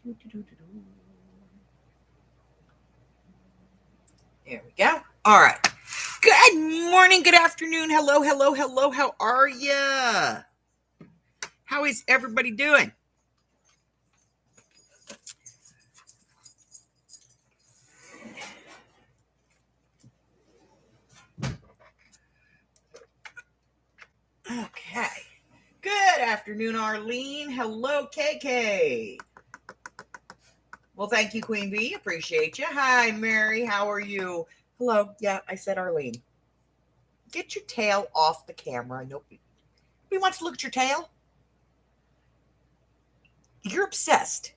There we go. All right. Good morning, good afternoon. Hello, hello, hello. How are ya? How is everybody doing? Okay. Good afternoon, Arlene. Hello, KK. Well, thank you, Queen Bee. Appreciate you. Hi, Mary. How are you? Hello. Yeah, I said Arlene. Get your tail off the camera. Nobody wants to look at your tail. You're obsessed.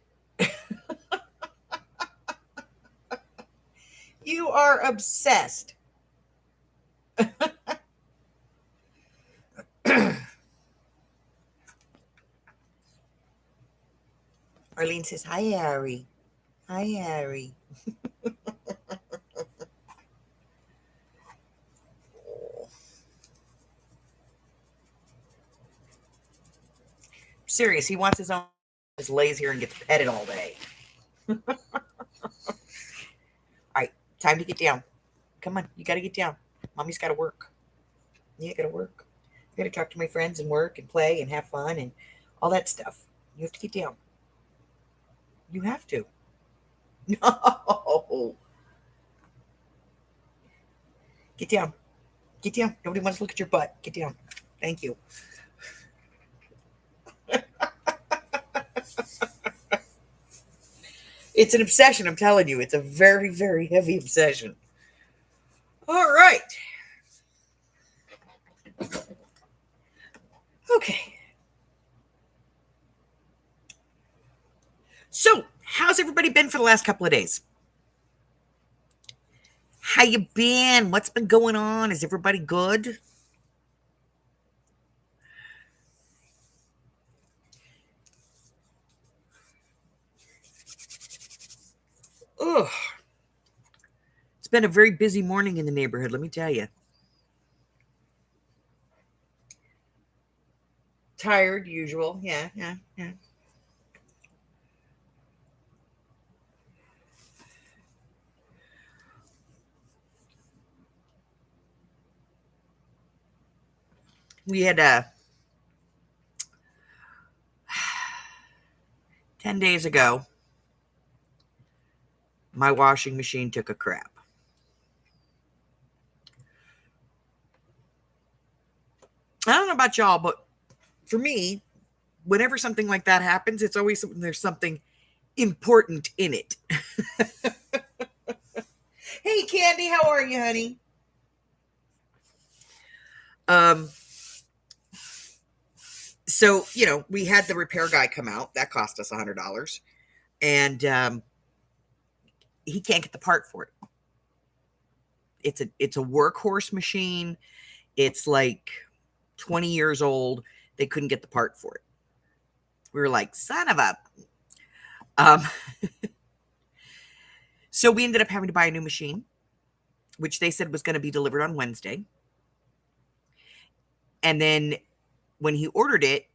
You are obsessed. Arlene says, hi, Harry. Hi, Harry. Serious. He wants his own. Just lays here and gets petted all day. All right. Time to get down. Come on. You got to get down. Mommy's got to work. Yeah, got to work. I got to talk to my friends and work and play and have fun and all that stuff. You have to get down. You have to. No. Get down. Get down. Nobody wants to look at your butt. Get down. Thank you. It's an obsession, I'm telling you. It's a very, very heavy obsession. All right. Okay. So, how's everybody been for the last couple of days? How you been? What's been going on? Is everybody good? Ugh. It's been a very busy morning in the neighborhood, let me tell you. Tired, usual. Yeah. We had 10 days ago, my washing machine took a crap. I don't know about y'all, but for me, whenever something like that happens, it's always something, there's something important in it. Hey, Candy, how are you, honey? So, we had the repair guy come out. That cost us $100. And he can't get the part for it. It's a workhorse machine. It's like 20 years old. They couldn't get the part for it. We were like, son of a... So we ended up having to buy a new machine, which they said was going to be delivered on Wednesday. And then when he ordered it,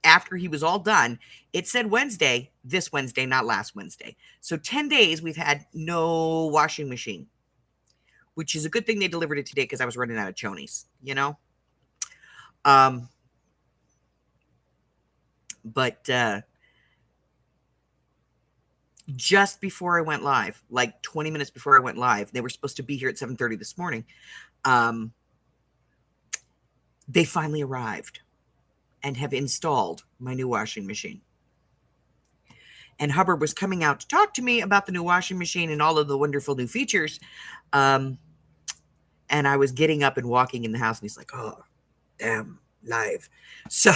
after he was all done, it said Wednesday, this Wednesday, not last Wednesday. So 10 days we've had no washing machine, which is a good thing they delivered it today because I was running out of chonies, But just before I went live, like 20 minutes before I went live, they were supposed to be here at 7:30 this morning. They finally arrived and have installed my new washing machine. And Hubbard was coming out to talk to me about the new washing machine and all of the wonderful new features. And I was getting up and walking in the house, and he's like, oh, damn, live. So...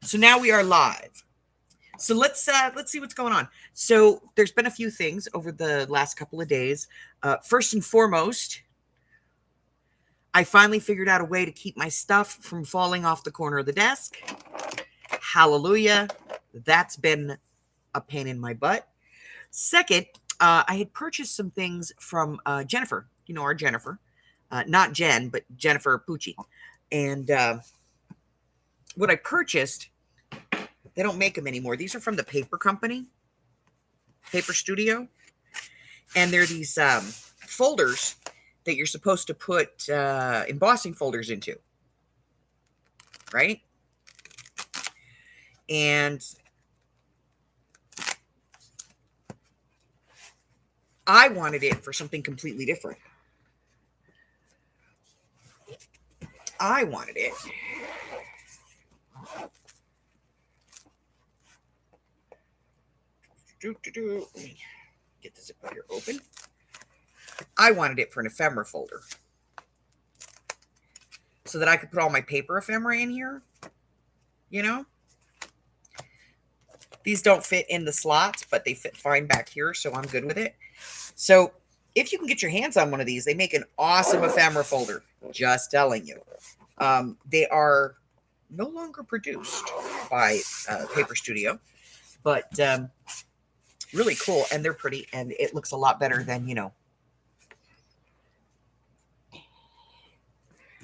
So now we are live. So let's see what's going on. So there's been a few things over the last couple of days. First and foremost, I finally figured out a way to keep my stuff from falling off the corner of the desk. Hallelujah. That's been a pain in my butt. Second, I had purchased some things from Jennifer. Our Jennifer. Not Jen, but Jennifer Pucci. And what I purchased, they don't make them anymore. These are from the paper company, Paper Studio. And they're these folders that you're supposed to put embossing folders into, right? And I wanted it for something completely different. I wanted it Let me get the zipper here open. I wanted it for an ephemera folder so that I could put all my paper ephemera in here, you know? These don't fit in the slots, but they fit fine back here, so I'm good with it. So if you can get your hands on one of these, they make an awesome ephemera folder. Just telling you. They are no longer produced by Paper Studio, but really cool, and they're pretty, and it looks a lot better than, you know,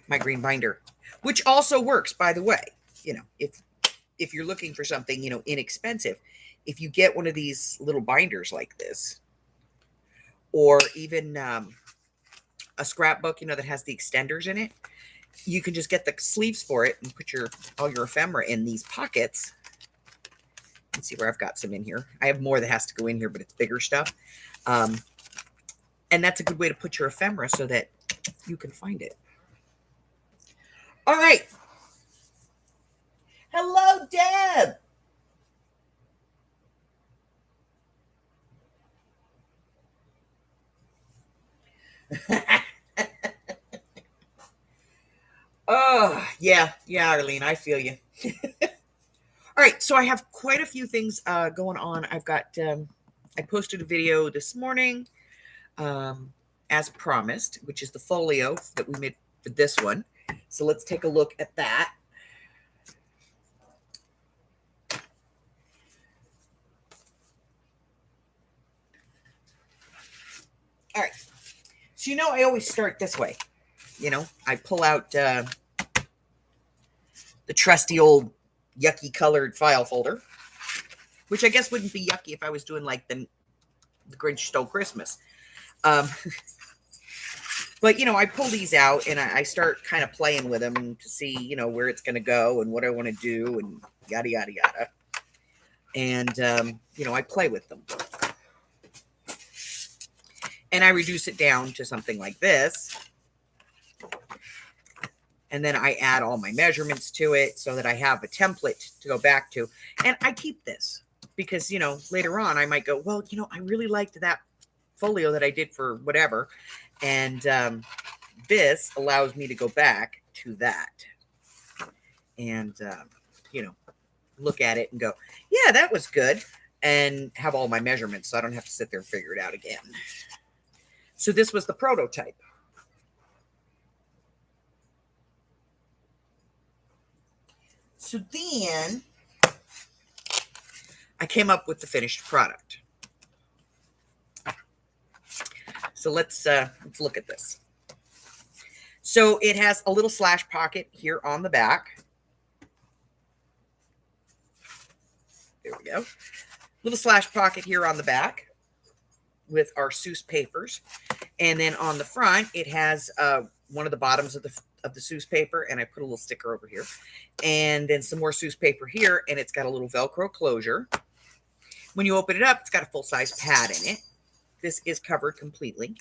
my green binder, which also works, by the way. You know, if you're looking for something, you know, inexpensive, if you get one of these little binders like this, or even a scrapbook, you know, that has the extenders in it, you can just get the sleeves for it and put all your ephemera in these pockets. Let's see where I've got some in here. I have more that has to go in here, but it's bigger stuff. And that's a good way to put your ephemera so that you can find it. All right. Hello, Deb. Oh, yeah, Arlene, I feel you. All right, so I have quite a few things going on. I've got, I posted a video this morning, as promised, which is the folio that we made for this one. So let's take a look at that. All right, so you know I always start this way. You know, I pull out the trusty old yucky colored file folder, which I guess wouldn't be yucky if I was doing like the Grinch Stole Christmas. But, you know, I pull these out and I start kind of playing with them to see, you know, where it's going to go and what I want to do and yada, yada, yada. And, you know, I play with them. And I reduce it down to something like this. And then I add all my measurements to it so that I have a template to go back to. And I keep this because, you know, later on I might go, well, you know, I really liked that folio that I did for whatever. And this allows me to go back to that and, you know, look at it and go, yeah, that was good. And have all my measurements so I don't have to sit there and figure it out again. So this was the prototype. So then I came up with the finished product. So let's look at this. So it has a little slash pocket here on the back. There we go. Little slash pocket here on the back with our Seuss papers. And then on the front, it has one of the bottoms of the Seuss paper, and I put a little sticker over here. And then some more Seuss paper here, and it's got a little Velcro closure. When you open it up, it's got a full-size pad in it. This is covered completely.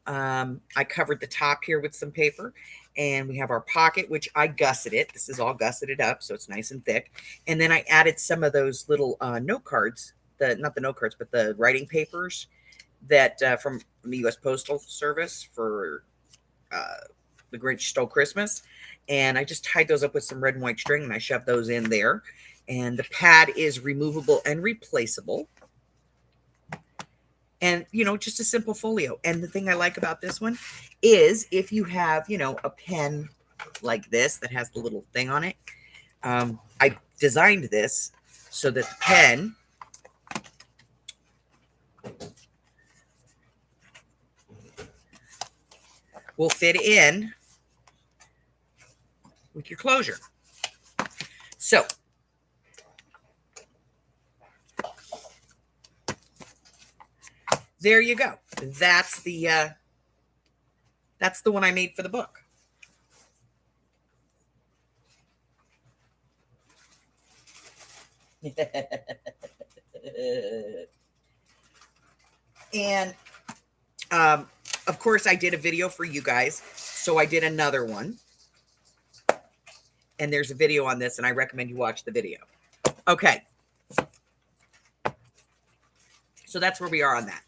I covered the top here with some paper, and we have our pocket, which I gusseted it. This is all gusseted up, so it's nice and thick. And then I added some of those little note cards, not the note cards, but the writing papers that from the U.S. Postal Service for the Grinch Stole Christmas. And I just tied those up with some red and white string, and I shoved those in there. And the pad is removable and replaceable. And, you know, just a simple folio. And the thing I like about this one is if you have, you know, a pen like this that has the little thing on it, I designed this so that the pen will fit in with your closure. So there you go. That's the one I made for the book. And of course, I did a video for you guys, so I did another one. And there's a video on this, and I recommend you watch the video. Okay. So that's where we are on that.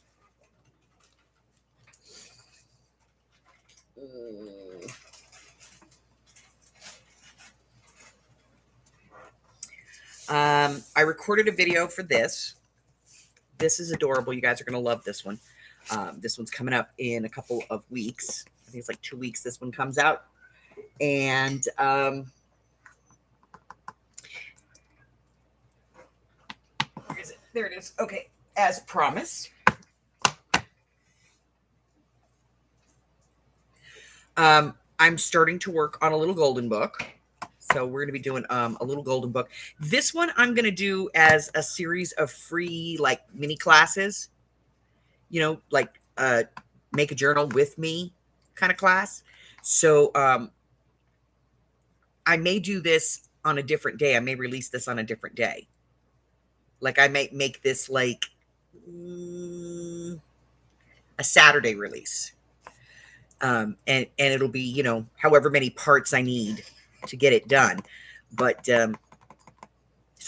I recorded a video for this. This is adorable. You guys are going to love this one. This one's coming up in a couple of weeks. I think it's like 2 weeks this one comes out. And where is it? There it is. Okay. As promised. I'm starting to work on a little golden book. So we're going to be doing a little golden book. This one I'm going to do as a series of free like mini classes, you know, like make a journal with me kind of class. So I may do this on a different day. I may release this on a different day. Like I might make this like a Saturday release. And it'll be, you know, however many parts I need to get it done. But so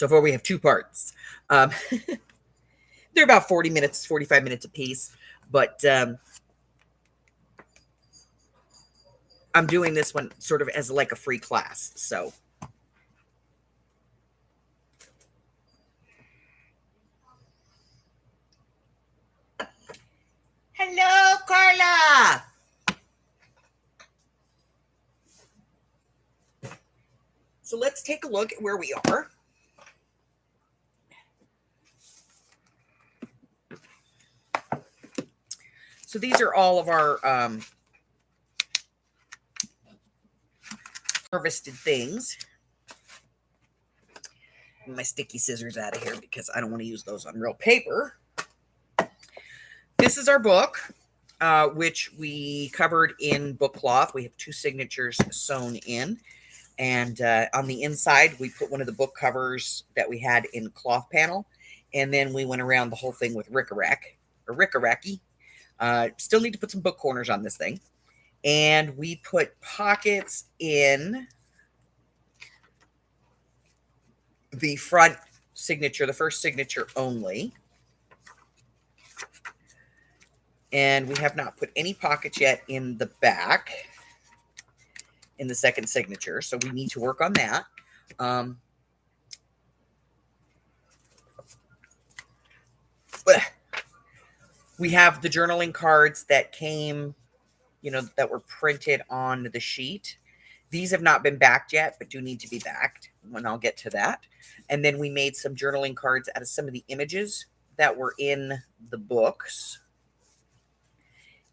far we have 2 parts. They're about 40 minutes, 45 minutes a piece. But I'm doing this one sort of as like a free class. So hello, Carla. So let's take a look at where we are. So these are all of our harvested things. Get my sticky scissors out of here because I don't want to use those on real paper. This is our book, which we covered in book cloth. We have 2 signatures sewn in. And on the inside, we put one of the book covers that we had in cloth panel. And then we went around the whole thing with rickracky. Still need to put some book corners on this thing. And we put pockets in the front signature, the first signature only. And we have not put any pockets yet in the back, in the second signature. So we need to work on that. We have the journaling cards that came, you know, that were printed on the sheet. These have not been backed yet, but do need to be backed, and I'll get to that. And then we made some journaling cards out of some of the images that were in the books.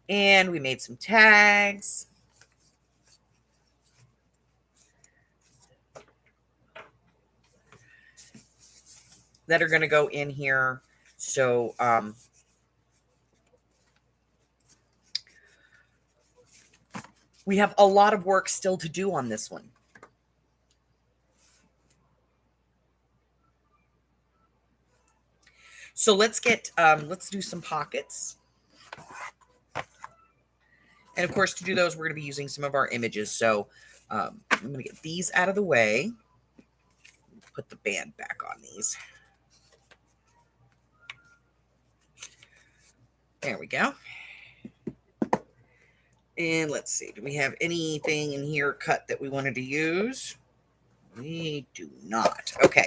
And we made some tags. That are going to go in here. So, we have a lot of work still to do on this one. So let's do some pockets. And of course, to do those, we're going to be using some of our images. So I'm going to get these out of the way. Put the band back on these. There we go. And let's see, do we have anything in here cut that we wanted to use? We do not. Okay.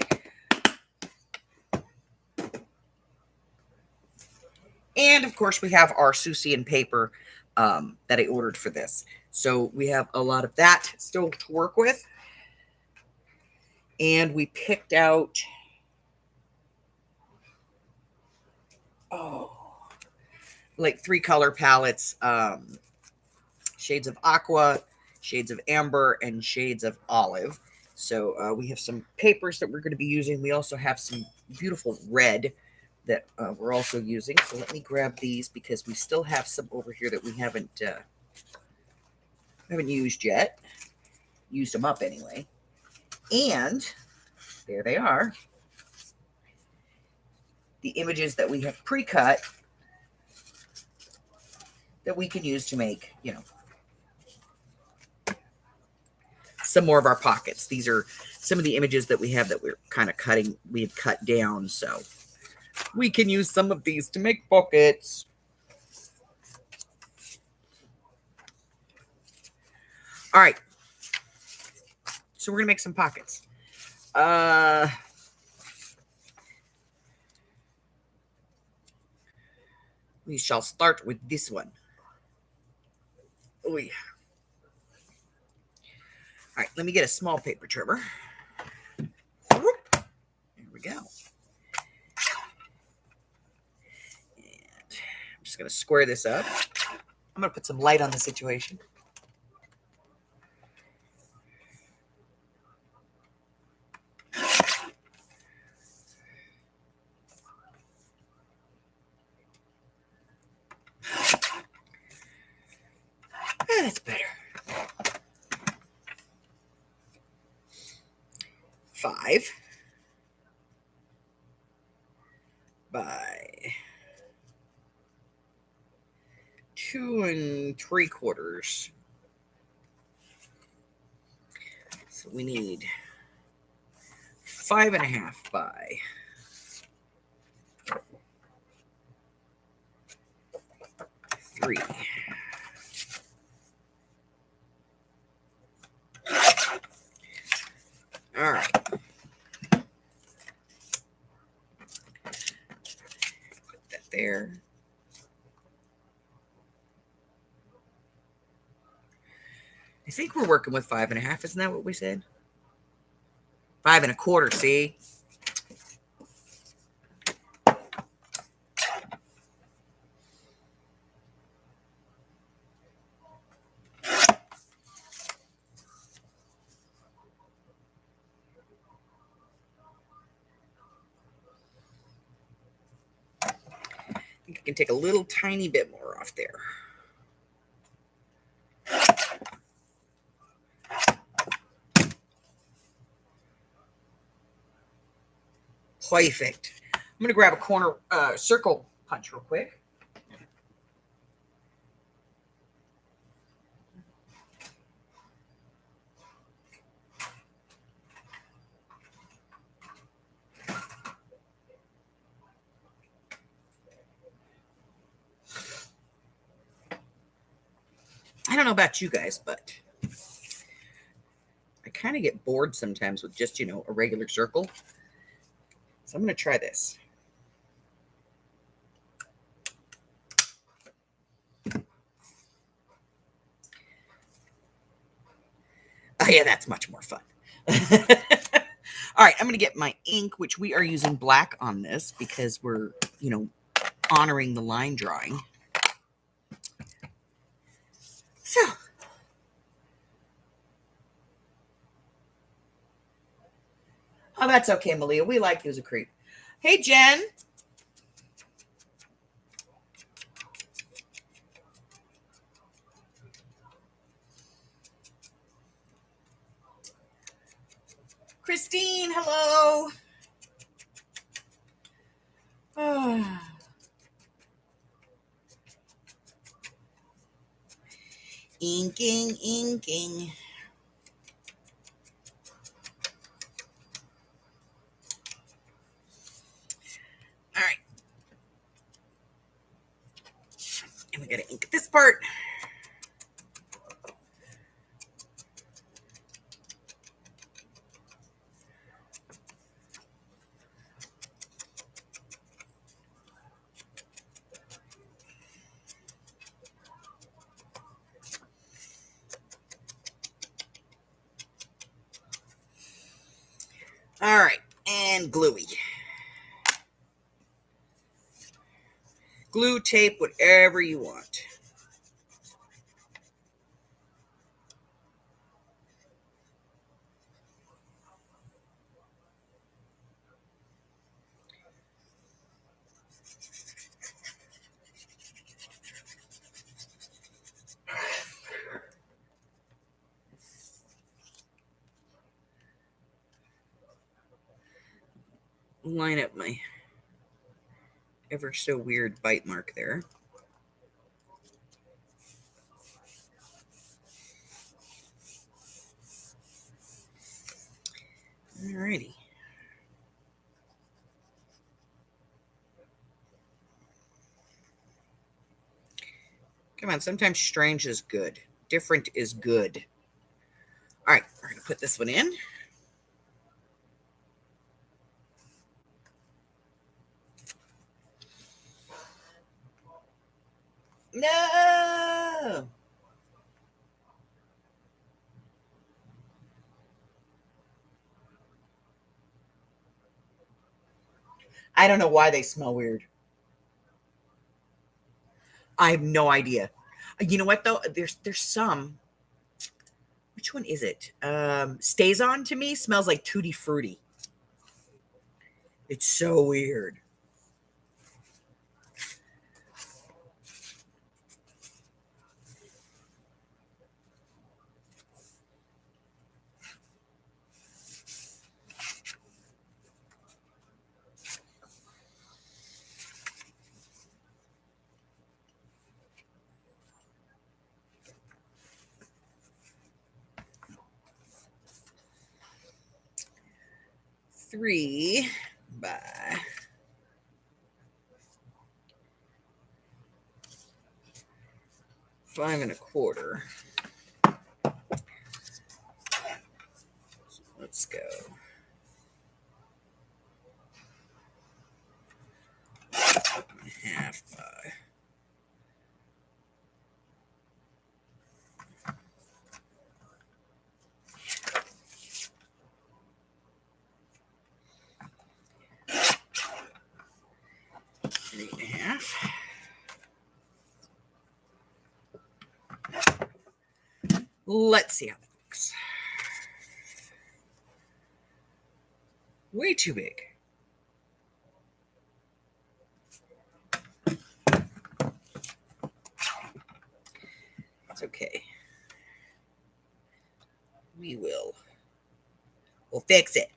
And of course, we have our Seussian paper that I ordered for this. So we have a lot of that still to work with. And we picked out, like 3 color palettes, shades of aqua, shades of amber, and shades of olive. So we have some papers that we're going to be using. We also have some beautiful red that we're also using. So let me grab these because we still have some over here that we haven't used yet. Used them up anyway. And there they are. The images that we have pre-cut that we can use to make, some more of our pockets. These are some of the images that we have that we're kind of we had cut down, so we can use some of these to make pockets. All right. So we're going to make some pockets. We shall start with this one. Oh, yeah. All right, let me get a small paper trimmer. There we go. And I'm just going to square this up. I'm going to put some light on the situation. That's better. 5 by 2 3/4. So we need 5.5 by 3. All right. Put that there. I think we're working with 5.5. Isn't that what we said? 5.25. See? I think I can take a little tiny bit more off there. Perfect. I'm going to grab a corner circle punch real quick. I don't know about you guys, but I kind of get bored sometimes with just, a regular circle. So I'm going to try this. Oh, yeah, that's much more fun. All right, I'm going to get my ink, which we are using black on this because we're, honoring the line drawing. So, oh, that's okay, Malia. We like you as a creep. Hey, Jen. Christine, hello. Oh. Inking, inking. All right. And we got to ink this part. All right, and gluey. Glue, tape, whatever you want. line up my ever so weird bite mark there. Alrighty. Come on, sometimes strange is good. Different is good. All right, we're going to put this one in. No! I don't know why they smell weird. I have no idea. You know what, though? There's some. Which one is it? Stays On to me smells like Tutti Frutti. It's so weird. Three by 5 1/4. So let's go. Half by 3 1/2. Let's see how that looks. Way too big. It's okay. We'll fix it.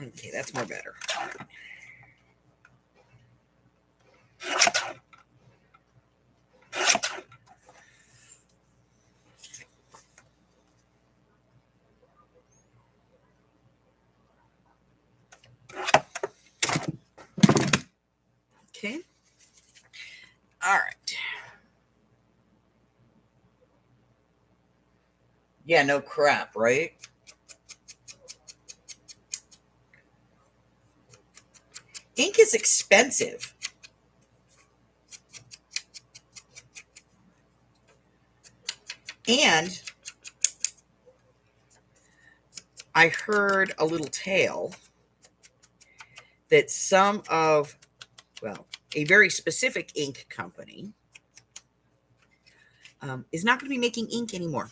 Okay, that's more better. Okay. All right. Yeah, no crap, right? Ink is expensive. And I heard a little tale that a very specific ink company is not going to be making ink anymore.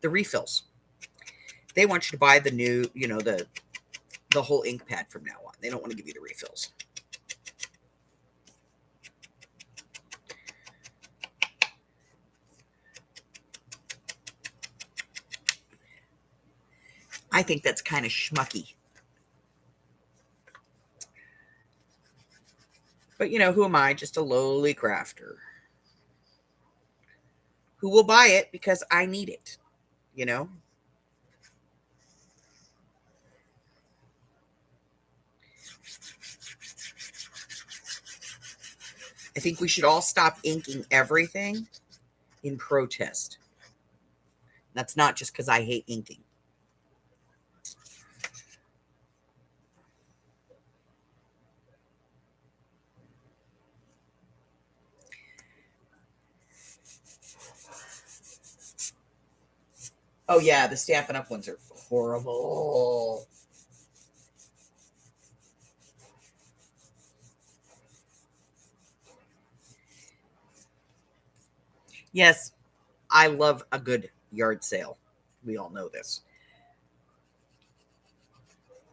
The refills. They want you to buy the new, the whole ink pad from now on. They don't want to give you the refills. I think that's kind of schmucky. But, who am I? Just a lowly crafter who will buy it because I need it, I think we should all stop inking everything in protest. That's not just because I hate inking. Oh, yeah, the Stampin' Up! Ones are horrible. Yes, I love a good yard sale. We all know this.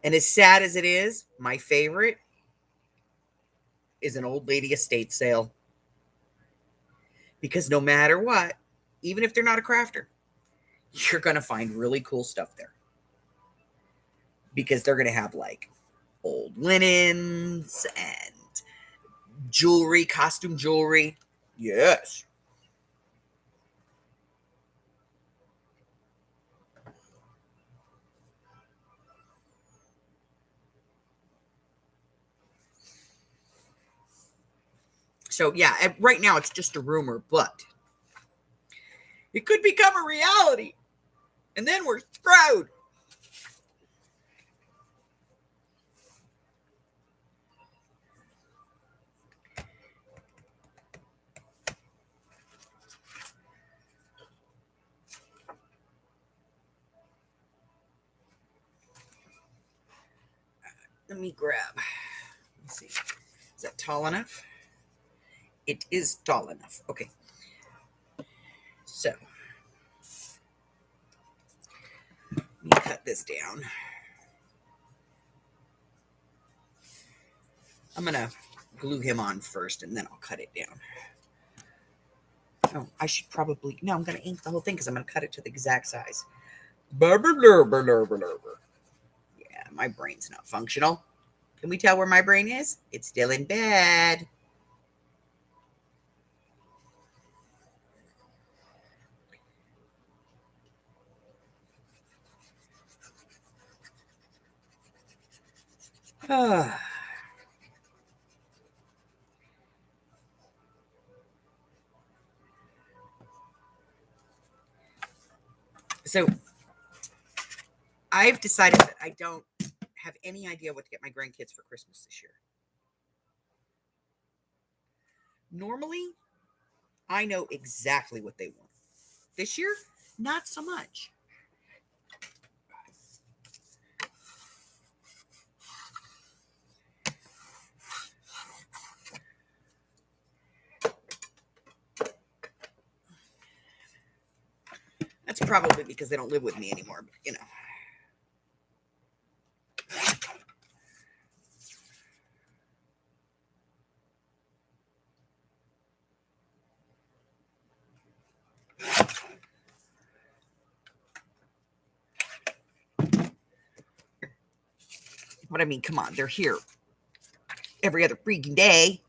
And as sad as it is, my favorite is an old lady estate sale. because no matter what, even if they're not a crafter, you're going to find really cool stuff there, because they're going to have like old linens and jewelry, costume jewelry. Yes. So yeah, right now it's just a rumor, but it could become a reality, and then we're screwed. Let me grab. Let's see. Is that tall enough? It is tall enough. Okay. So let me cut this down. I'm going to glue him on first, and then I'll cut it down. Oh, I should probably... No, I'm going to ink the whole thing because I'm going to cut it to the exact size. Yeah, my brain's not functional. Can we tell where my brain is? It's still in bed. So I've decided that I don't have any idea what to get my grandkids for Christmas this year. Normally, I know exactly what they want. This year, not so much. That's probably because they don't live with me anymore, but you know. But I mean, come on, they're here every other freaking day.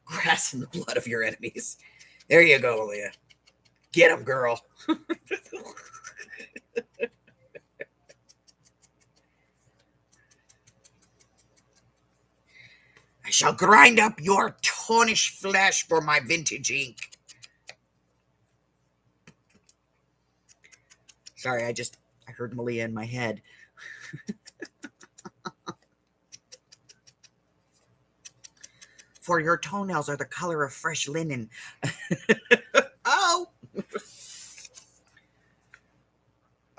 Grass in the blood of your enemies. There you go, Leah. Get them, girl. I shall grind up your tarnished flesh for my vintage ink. Sorry, I heard Malia in my head. For your toenails are the color of fresh linen. Oh.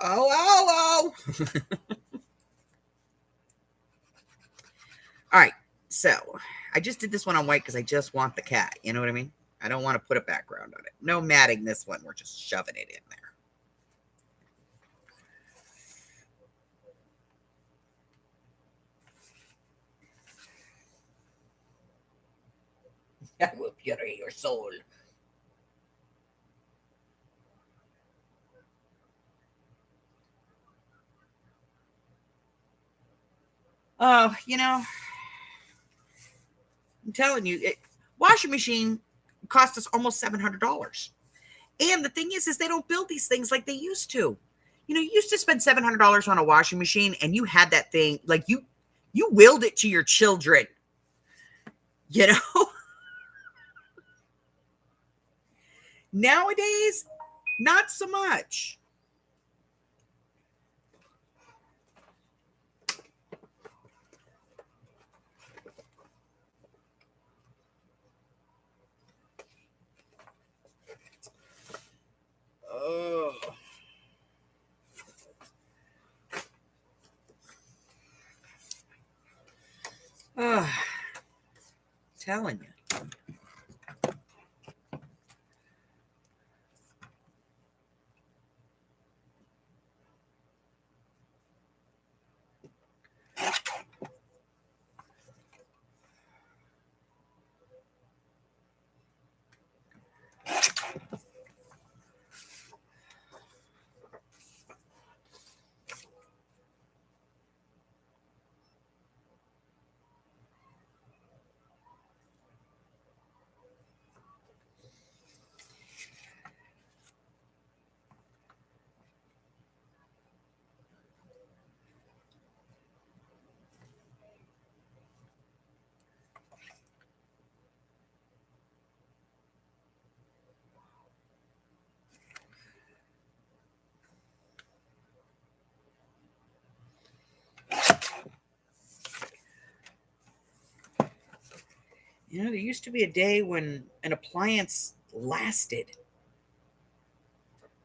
Oh. All right, so I just did this one on white because I just want the cat. You know what I mean? I don't want to put a background on it. No matting this one. We're just shoving it in there. I will purify your soul. Oh, you know, I'm telling you, washing machine cost us almost $700. And the thing is they don't build these things like they used to. You know, you used to spend $700 on a washing machine, and you had that thing like you willed it to your children. You know, nowadays, not so much. Oh. telling you. You know, there used to be a day when an appliance lasted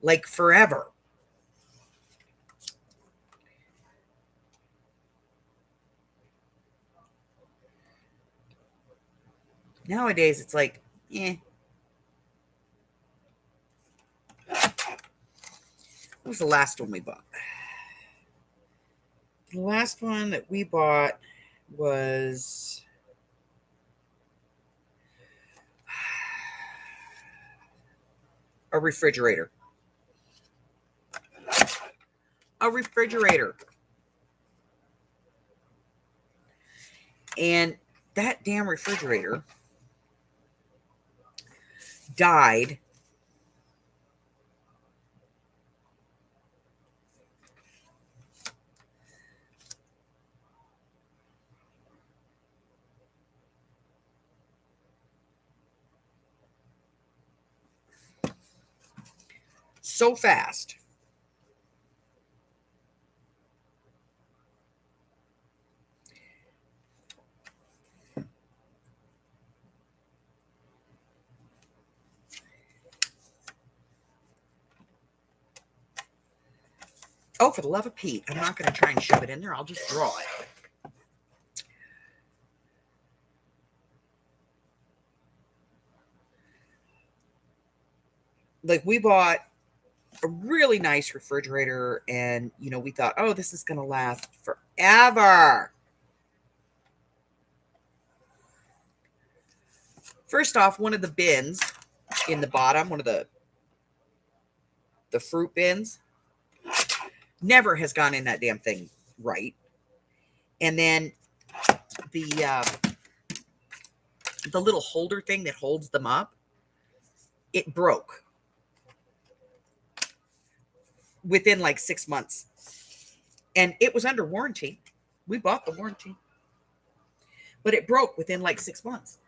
like forever. Nowadays, it's like, eh. What was the last one we bought? The last one that we bought was a refrigerator. A refrigerator. And that damn refrigerator died so fast. Oh, for the love of Pete, I'm not going to try and shove it in there. I'll just draw it. Like, we bought a really nice refrigerator, and, you know, we thought, oh, this is going to last forever. First off, one of the bins in the bottom, one of the fruit bins, never has gone in that damn thing right. And then the little holder thing that holds them up, it broke within like 6 months. And it was under warranty. We bought the warranty. But it broke within like 6 months.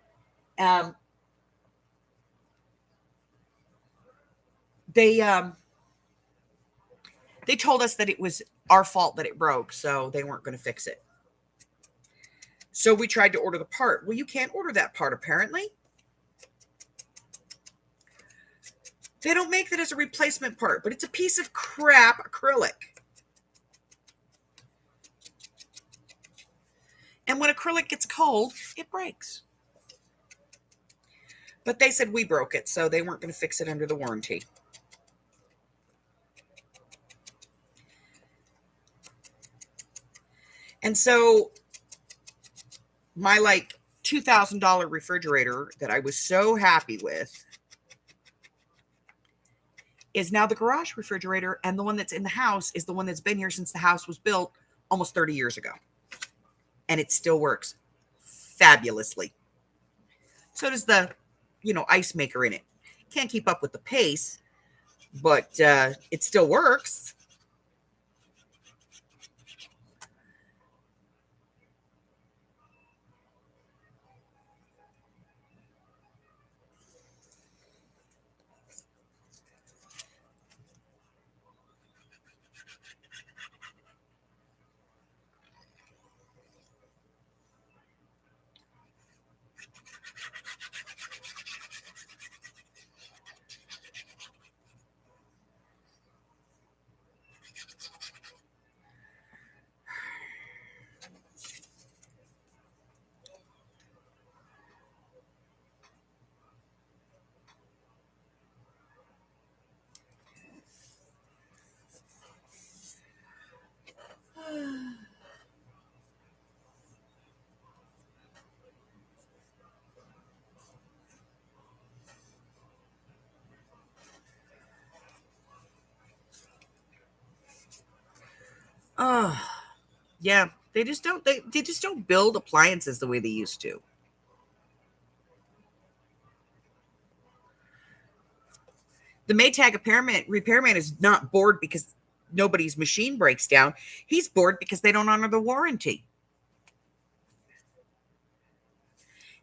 They told us that it was our fault that it broke, so they weren't going to fix it. So we tried to order the part. Well, you can't order that part, apparently. They don't make that as a replacement part, but it's a piece of crap acrylic. And when acrylic gets cold, it breaks. But they said we broke it, so they weren't going to fix it under the warranty. And so my like $2,000 refrigerator that I was so happy with is now the garage refrigerator, and the one that's in the house is the one that's been here since the house was built almost 30 years ago. And it still works fabulously. So does the, ice maker in it. Can't keep up with the pace, but it still works. Oh, yeah. They just don't build appliances the way they used to. The Maytag repairman is not bored because nobody's machine breaks down. He's bored because they don't honor the warranty.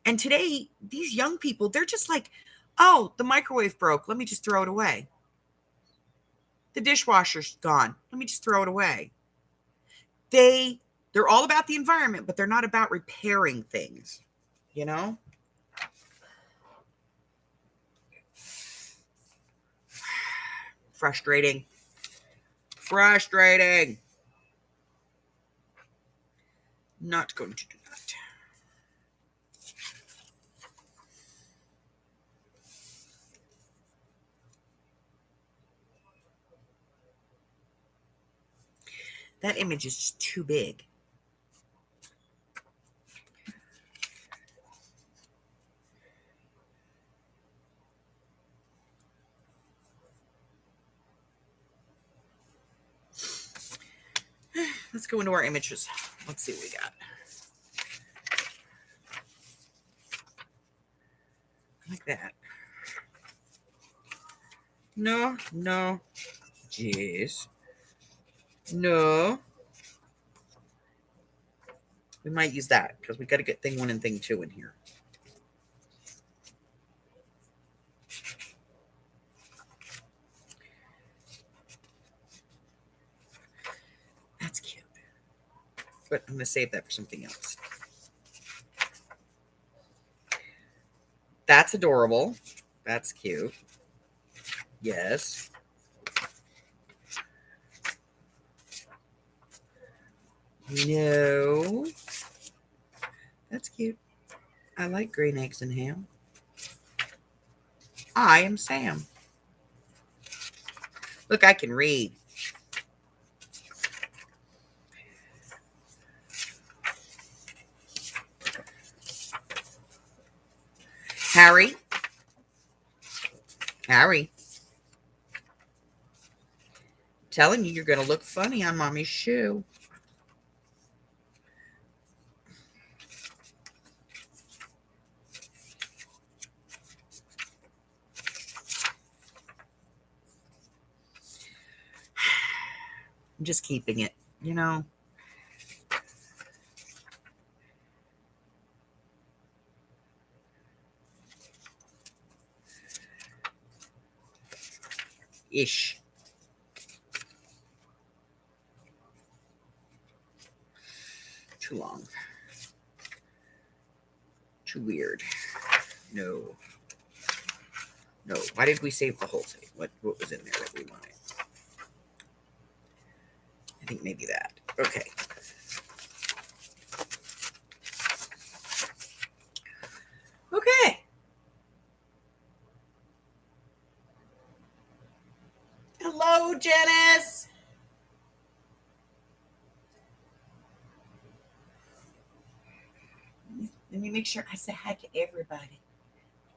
And today, these young people, they're just like, oh, the microwave broke. Let me just throw it away. The dishwasher's gone. Let me just throw it away. They're all about the environment, but they're not about repairing things, you know? Frustrating. Frustrating. Not going to do that. That image is just too big. Let's go into our images. Let's see what we got. Like that. No, no. Jeez. No. We might use that because we got to get thing 1 and thing 2 in here. That's cute. But I'm going to save that for something else. That's adorable. That's cute. Yes. No. That's cute. I like green eggs and ham. I am Sam. Look, I can read. Harry. Harry. Telling you, you're going to look funny on Mommy's shoe. I'm just keeping it, you know. Ish. Too long. Too weird. No. No. Why did we save the whole thing? What was in there that we wanted? I think maybe that. Okay. Okay. Hello, Janice. Let me make sure I say hi to everybody.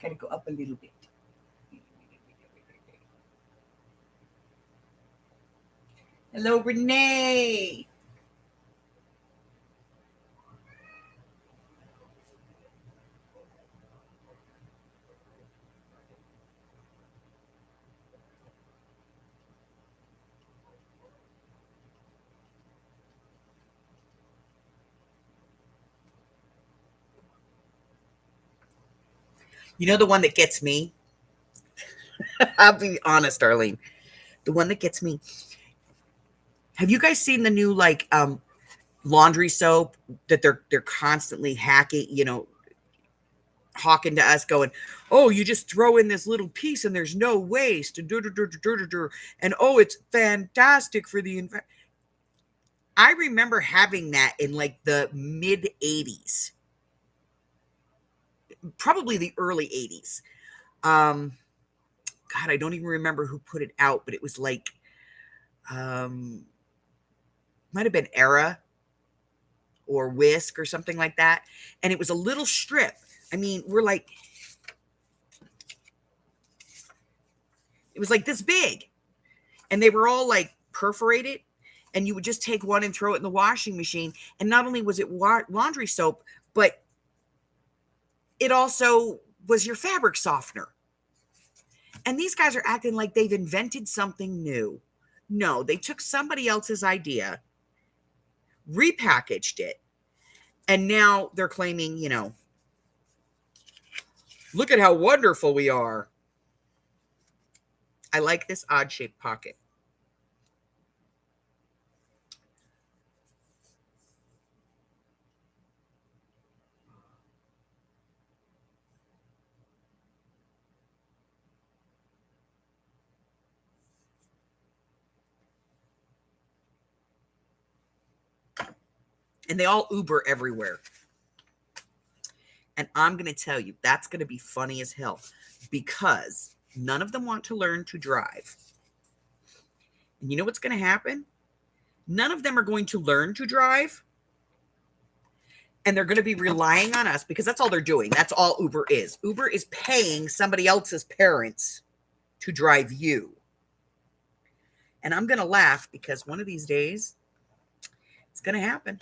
Got to go up a little bit. Hello, Renee. You know the one that gets me? I'll be honest, Darlene. The one that gets me. Have you guys seen the new laundry soap that they're constantly hawking to us, going, "Oh, you just throw in this little piece and there's no waste," and and oh, it's fantastic for the environment. I remember having that in like the mid 80s, probably the early 80s. God, I don't even remember who put it out, but it was like, might have been Era or Whisk or something like that. And it was a little strip. I mean, it was like this big, and they were all like perforated. and you would just take one and throw it in the washing machine. And not only was it laundry soap, but it also was your fabric softener. And these guys are acting like they've invented something new. No, they took somebody else's idea, repackaged it, and now they're claiming, look at how wonderful we are. I like this odd-shaped pocket. And they all Uber everywhere. And I'm going to tell you, that's going to be funny as hell because none of them want to learn to drive. And you know what's going to happen? None of them are going to learn to drive. And they're going to be relying on us because that's all they're doing. That's all Uber is. Uber is paying somebody else's parents to drive you. And I'm going to laugh because one of these days, it's going to happen.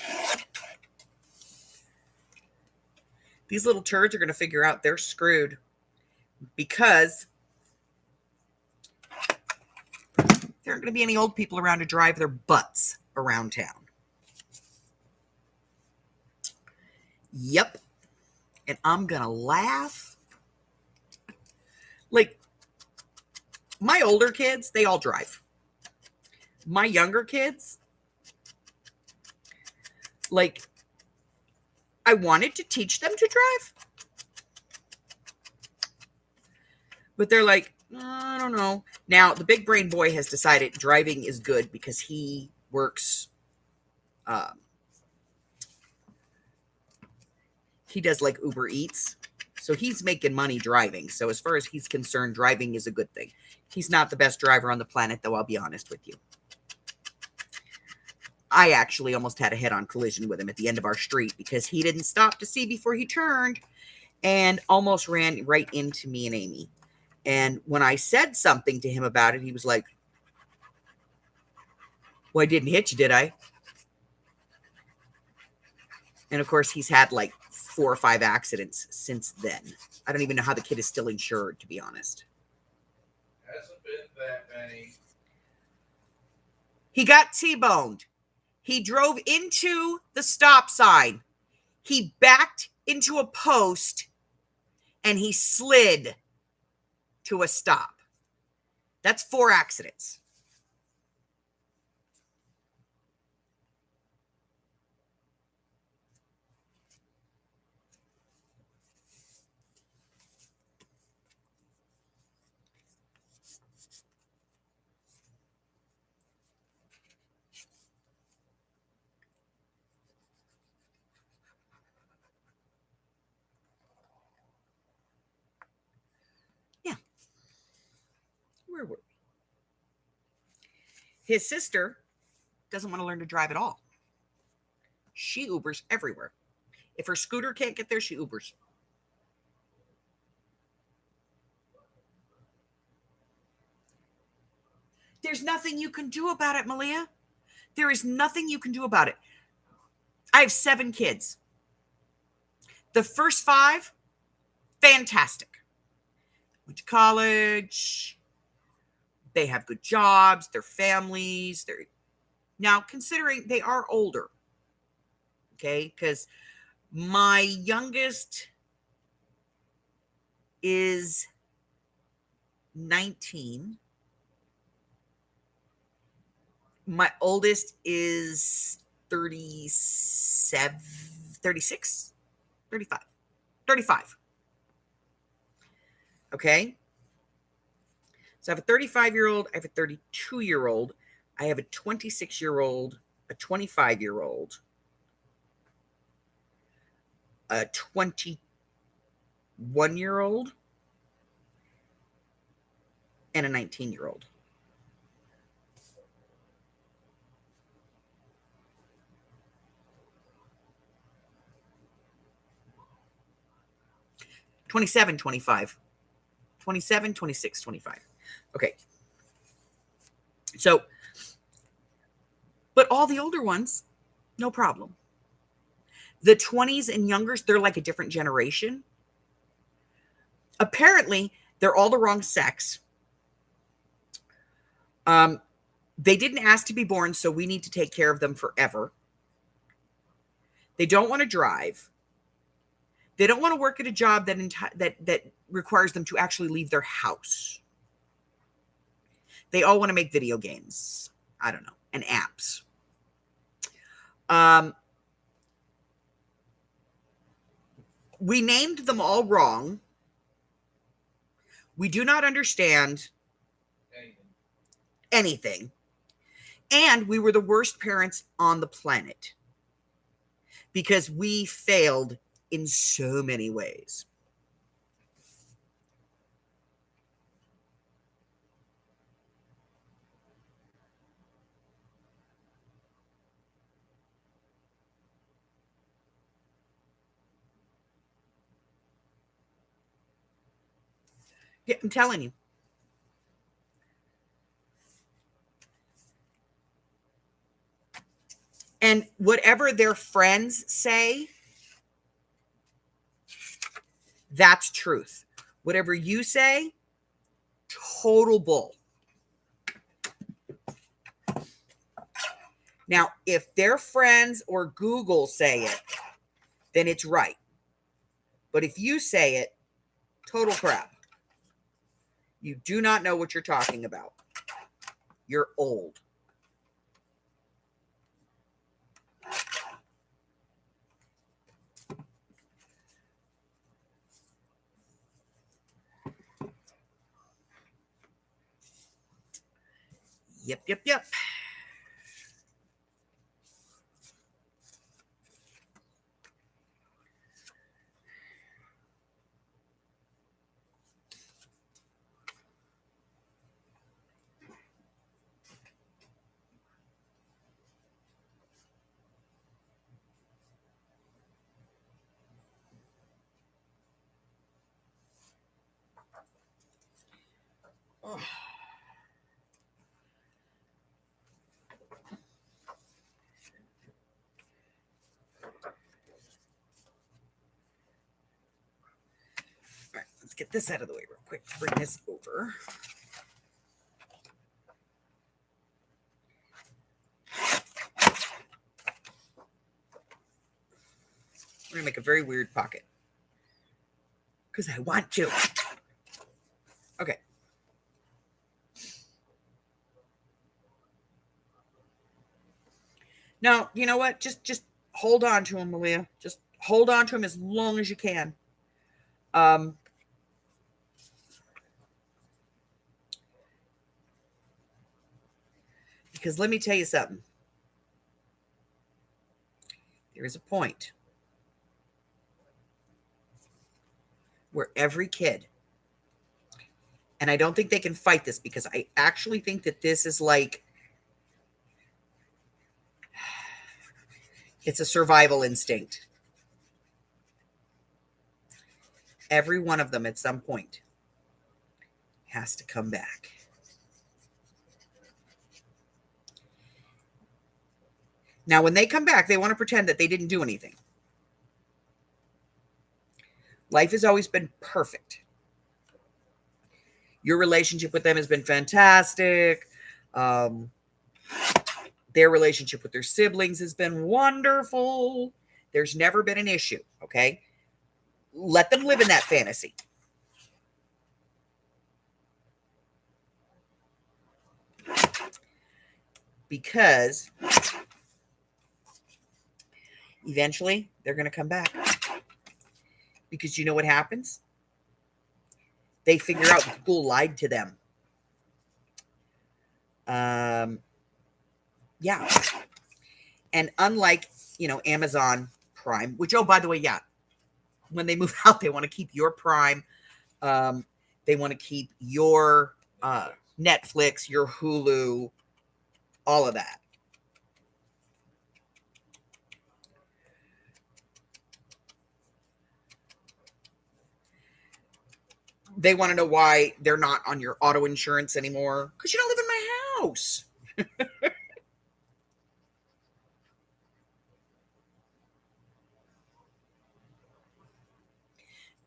These little turds are going to figure out they're screwed because there aren't going to be any old people around to drive their butts around town. Yep. And I'm going to laugh. Like, my older kids, they all drive. My younger kids, like, I wanted to teach them to drive. But they're like, I don't know. Now, the big brain boy has decided driving is good because he works. He does like Uber Eats. So he's making money driving. So as far as he's concerned, driving is a good thing. He's not the best driver on the planet, though, I'll be honest with you. I actually almost had a head-on collision with him at the end of our street because he didn't stop to see before he turned and almost ran right into me and Amy. And when I said something to him about it, he was like, well, I didn't hit you, did I? And of course, he's had like 4 or 5 accidents since then. I don't even know how the kid is still insured, to be honest. Hasn't been that many. He got T-boned. He drove into the stop sign. He backed into a post and he slid to a stop. That's 4 accidents. Where were we? His sister doesn't want to learn to drive at all. She Ubers everywhere. If her scooter can't get there, she Ubers. There's nothing you can do about it, Malia. There is nothing you can do about it. I have 7 kids. The first 5, fantastic. Went to college. They have good jobs, their families. Now, considering they are older, okay, because my youngest is 19. My oldest is 37, 36, 35, 35. Okay. So I have a 35-year-old, I have a 32-year-old, I have a 26-year-old, a 25-year-old, a 21-year-old, and a 19-year-old. $27, $25, $27, $26, $25. Okay. So But all the older ones, no problem. The 20s and youngers, they're like a different generation. Apparently, they're all the wrong sex. They didn't ask to be born, so we need to take care of them forever. They don't want to drive. They don't want to work at a job that requires them to actually leave their house. They all want to make video games. I don't know, and apps. We named them all wrong. We do not understand anything. And we were the worst parents on the planet because we failed in so many ways. Yeah, I'm telling you. And whatever their friends say, that's truth. Whatever you say, total bull. Now, if their friends or Google say it, then it's right. But if you say it, total crap. You do not know what you're talking about. You're old. Yep. Oh. All right, let's get this out of the way real quick. Bring this over. We're going to make a very weird pocket. Because I want to. Okay. Now, you know what? Just hold on to him, Malia. Just hold on to him as long as you can. Because let me tell you something. There is a point where every kid, and I don't think they can fight this because I actually think that this is like, it's a survival instinct. Every one of them at some point has to come back. Now, when they come back, they want to pretend that they didn't do anything. Life has always been perfect. Your relationship with them has been fantastic. Their relationship with their siblings has been wonderful. There's never been an issue, okay? Let them live in that fantasy. Because eventually they're going to come back. Because you know what happens? They figure out Google lied to them. Yeah. And unlike, Amazon Prime, which, oh, by the way, yeah, when they move out, they want to keep your Prime. They want to keep your Netflix, your Hulu, all of that. They want to know why they're not on your auto insurance anymore. Because you don't live in my house.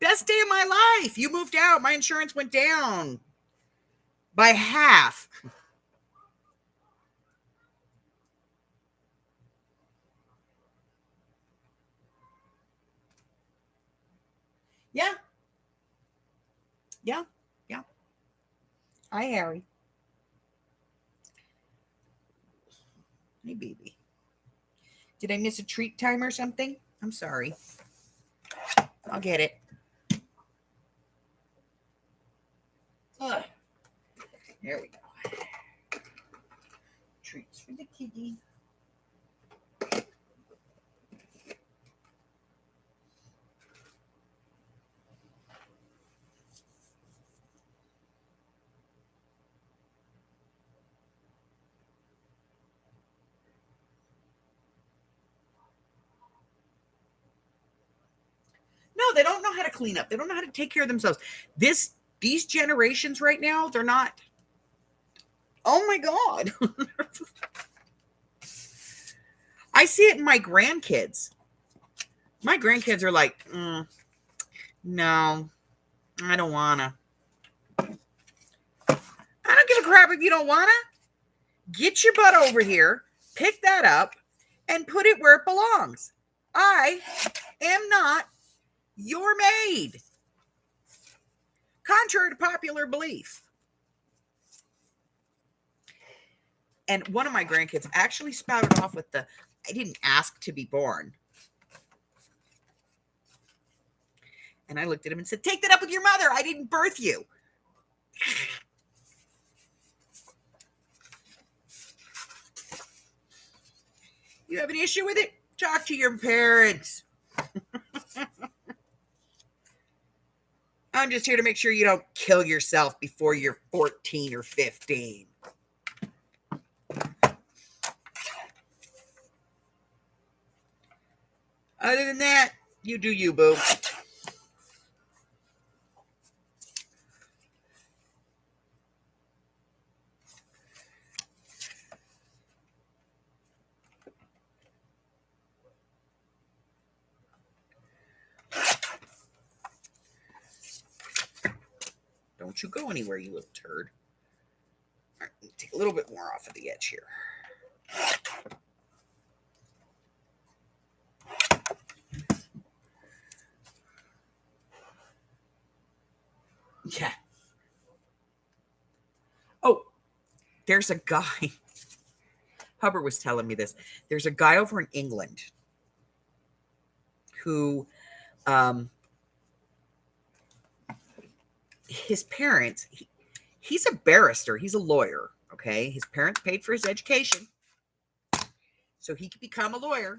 Best day of my life. You moved out. My insurance went down by half. Yeah. Yeah. Yeah. Hi, Harry. Hey, baby. Did I miss a treat time or something? I'm sorry. I'll get it. Ugh. There we go. Treats for the kitty. No, they don't know how to clean up. They don't know how to take care of themselves. These generations right now, they're not. Oh my God. I see it in my grandkids. My grandkids are like, no, I don't wanna. I don't give a crap if you don't wanna. Get your butt over here, pick that up, and put it where it belongs. I am not your maid. Contrary to popular belief. And one of my grandkids actually spouted off with I didn't ask to be born. And I looked at him and said, take that up with your mother. I didn't birth you. You have an issue with it? Talk to your parents. I'm just here to make sure you don't kill yourself before you're 14 or 15. Other than that, you do you, boo. Don't you go anywhere, you little turd. All right, take a little bit more off of the edge here. Yeah. Oh, there's a guy. Hubbard was telling me this. There's a guy over in England who, his parents, he's a barrister. He's a lawyer. Okay. His parents paid for his education so he could become a lawyer.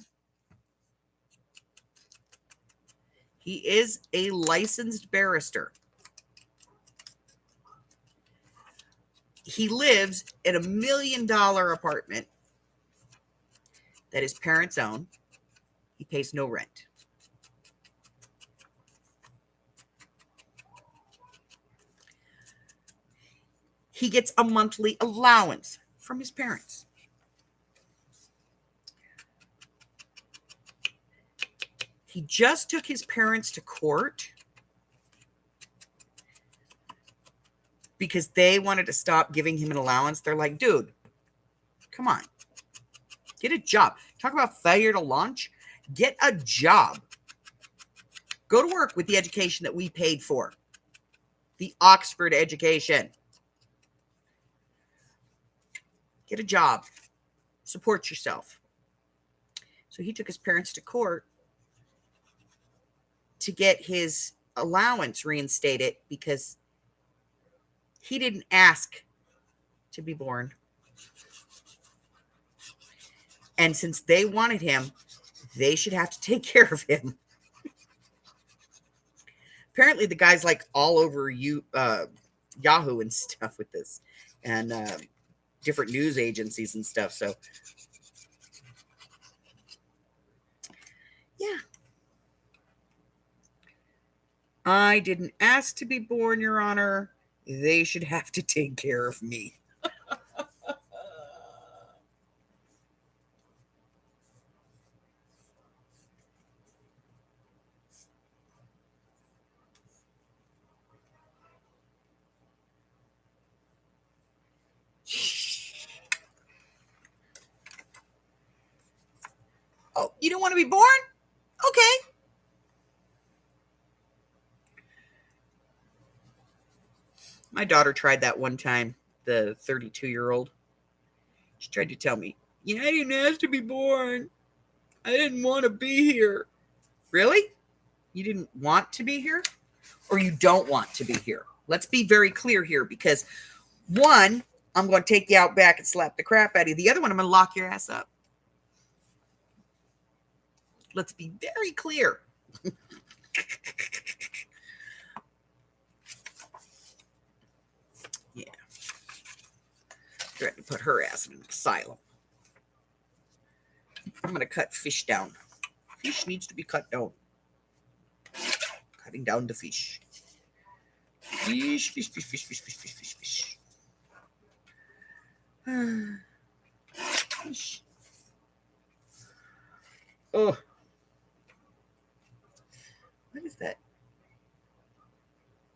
He is a licensed barrister. He lives in $1 million apartment that his parents own. He pays no rent. He gets a monthly allowance from his parents. He just took his parents to court because they wanted to stop giving him an allowance. They're like, dude, come on. Get a job. Talk about failure to launch. Get a job. Go to work with the education that we paid for. The Oxford education. Get a job. Support yourself. So he took his parents to court to get his allowance reinstated because he didn't ask to be born. And since they wanted him, they should have to take care of him. Apparently, the guy's like all over Yahoo and stuff with this, and different news agencies and stuff. So, yeah. I didn't ask to be born, Your Honor. They should have to take care of me. Oh, you don't want to be born? Okay. My daughter tried that one time, the 32-year-old. She tried to tell me, yeah, I didn't ask to be born. I didn't want to be here. Really? You didn't want to be here? Or you don't want to be here? Let's be very clear here, because one, I'm going to take you out back and slap the crap out of you. The other one, I'm going to lock your ass up. Let's be very clear. Yeah. Threatened to put her ass in an asylum. I'm going to cut fish down. Fish needs to be cut down. Cutting down the fish. Fish, fish, fish, fish, fish, fish, fish, fish, fish. Fish. Oh. What is that?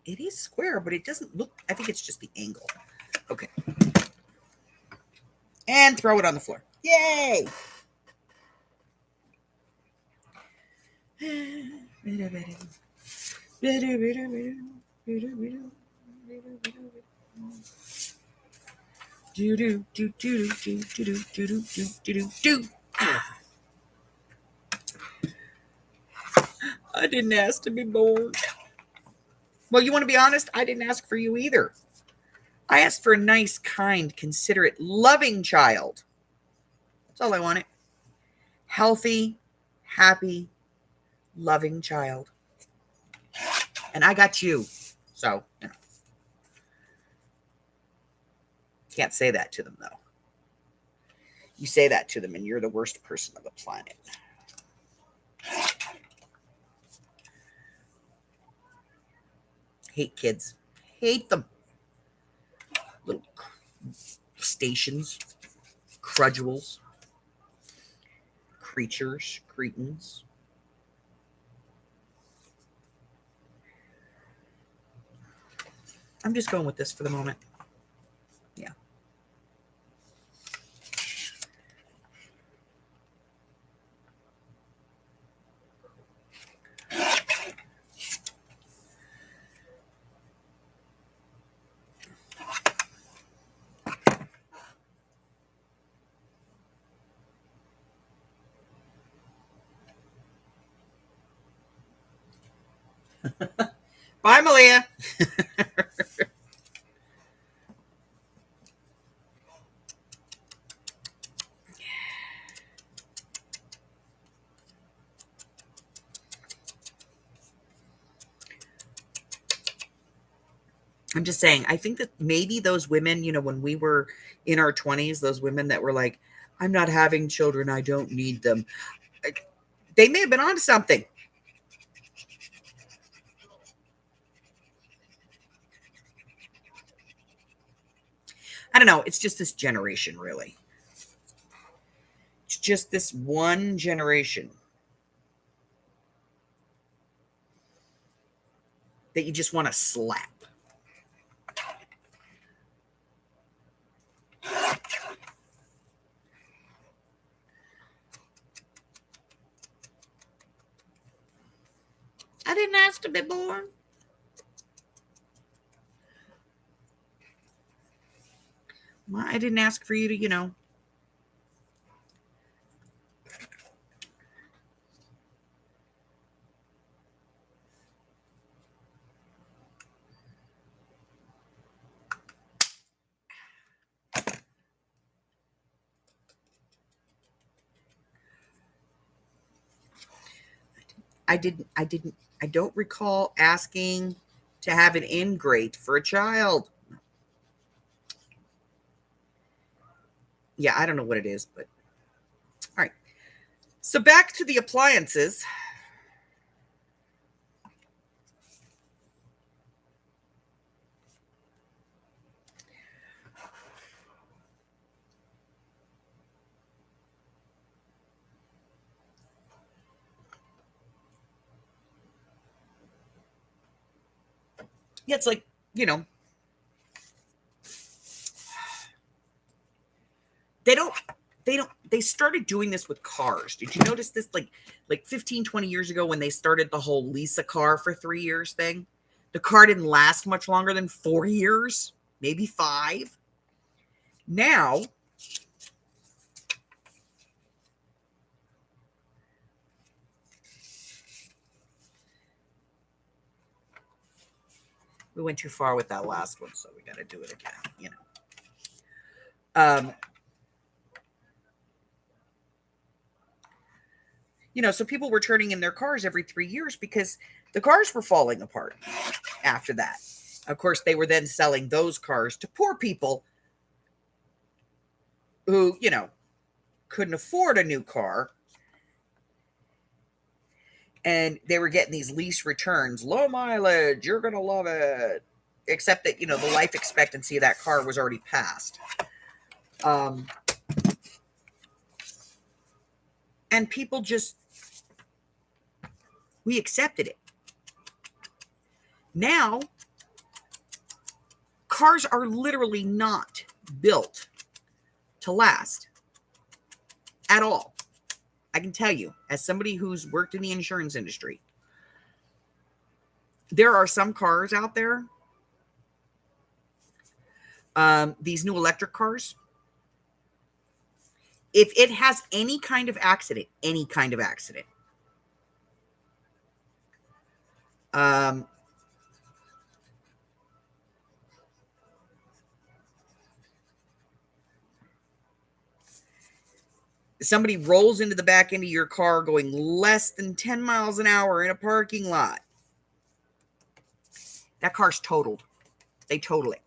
It is square, but it doesn't look, I think it's just the angle. Okay. And throw it on the floor. Yay! I didn't ask to be born. Well, you want to be honest? I didn't ask for you either. I asked for a nice, kind, considerate, loving child. That's all I wanted. Healthy, happy, loving child. And I got you. So, you know. Can't say that to them, though. You say that to them, and you're the worst person on the planet. Hate kids. Hate them. Little stations. Crudules. Creatures. Cretins. I'm just going with this for the moment. Yeah. Bye, Malia. I'm just saying, I think that maybe those women, you know, when we were in our 20s, those women that were like, I'm not having children, I don't need them. They may have been onto something. I don't know. It's just this generation, really. It's just this one generation that you just want to slap. I didn't ask to be born. Well, I didn't ask for you to, you know. I don't recall asking to have an ingrate for a child. Yeah, I don't know what it is, but all right. So back to the appliances. Yeah, it's like, you know, they don't they started doing this with cars. Did you notice this like 15, 20 years ago when they started the whole lease a car for 3 years thing? The car didn't last much longer than 4 years, maybe 5. Now, we went too far with that last one, so we got to do it again, you know. You know, so people were turning in their cars every 3 years because the cars were falling apart after that. Of course, they were then selling those cars to poor people who, you know, couldn't afford a new car. And they were getting these lease returns, low mileage, you're going to love it. Except that, you know, the life expectancy of that car was already passed. And people just, we accepted it. Now, cars are literally not built to last at all. I can tell you, as somebody who's worked in the insurance industry, there are some cars out there, these new electric cars, if it has any kind of accident, somebody rolls into the back end of your car going less than 10 miles an hour in a parking lot, that car's totaled. They total it.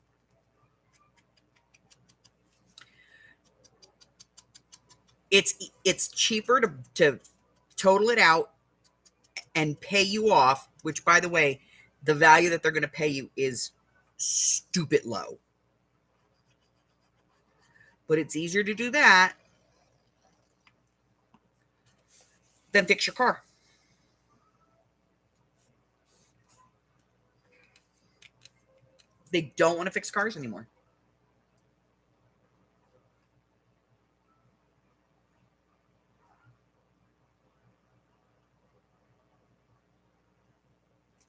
It's cheaper to total it out and pay you off, which, by the way, the value that they're going to pay you is stupid low. But it's easier to do that than fix your car. They don't want to fix cars anymore.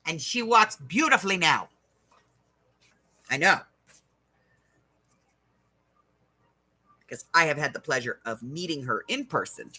And she walks beautifully now. I know. Because I have had the pleasure of meeting her in person.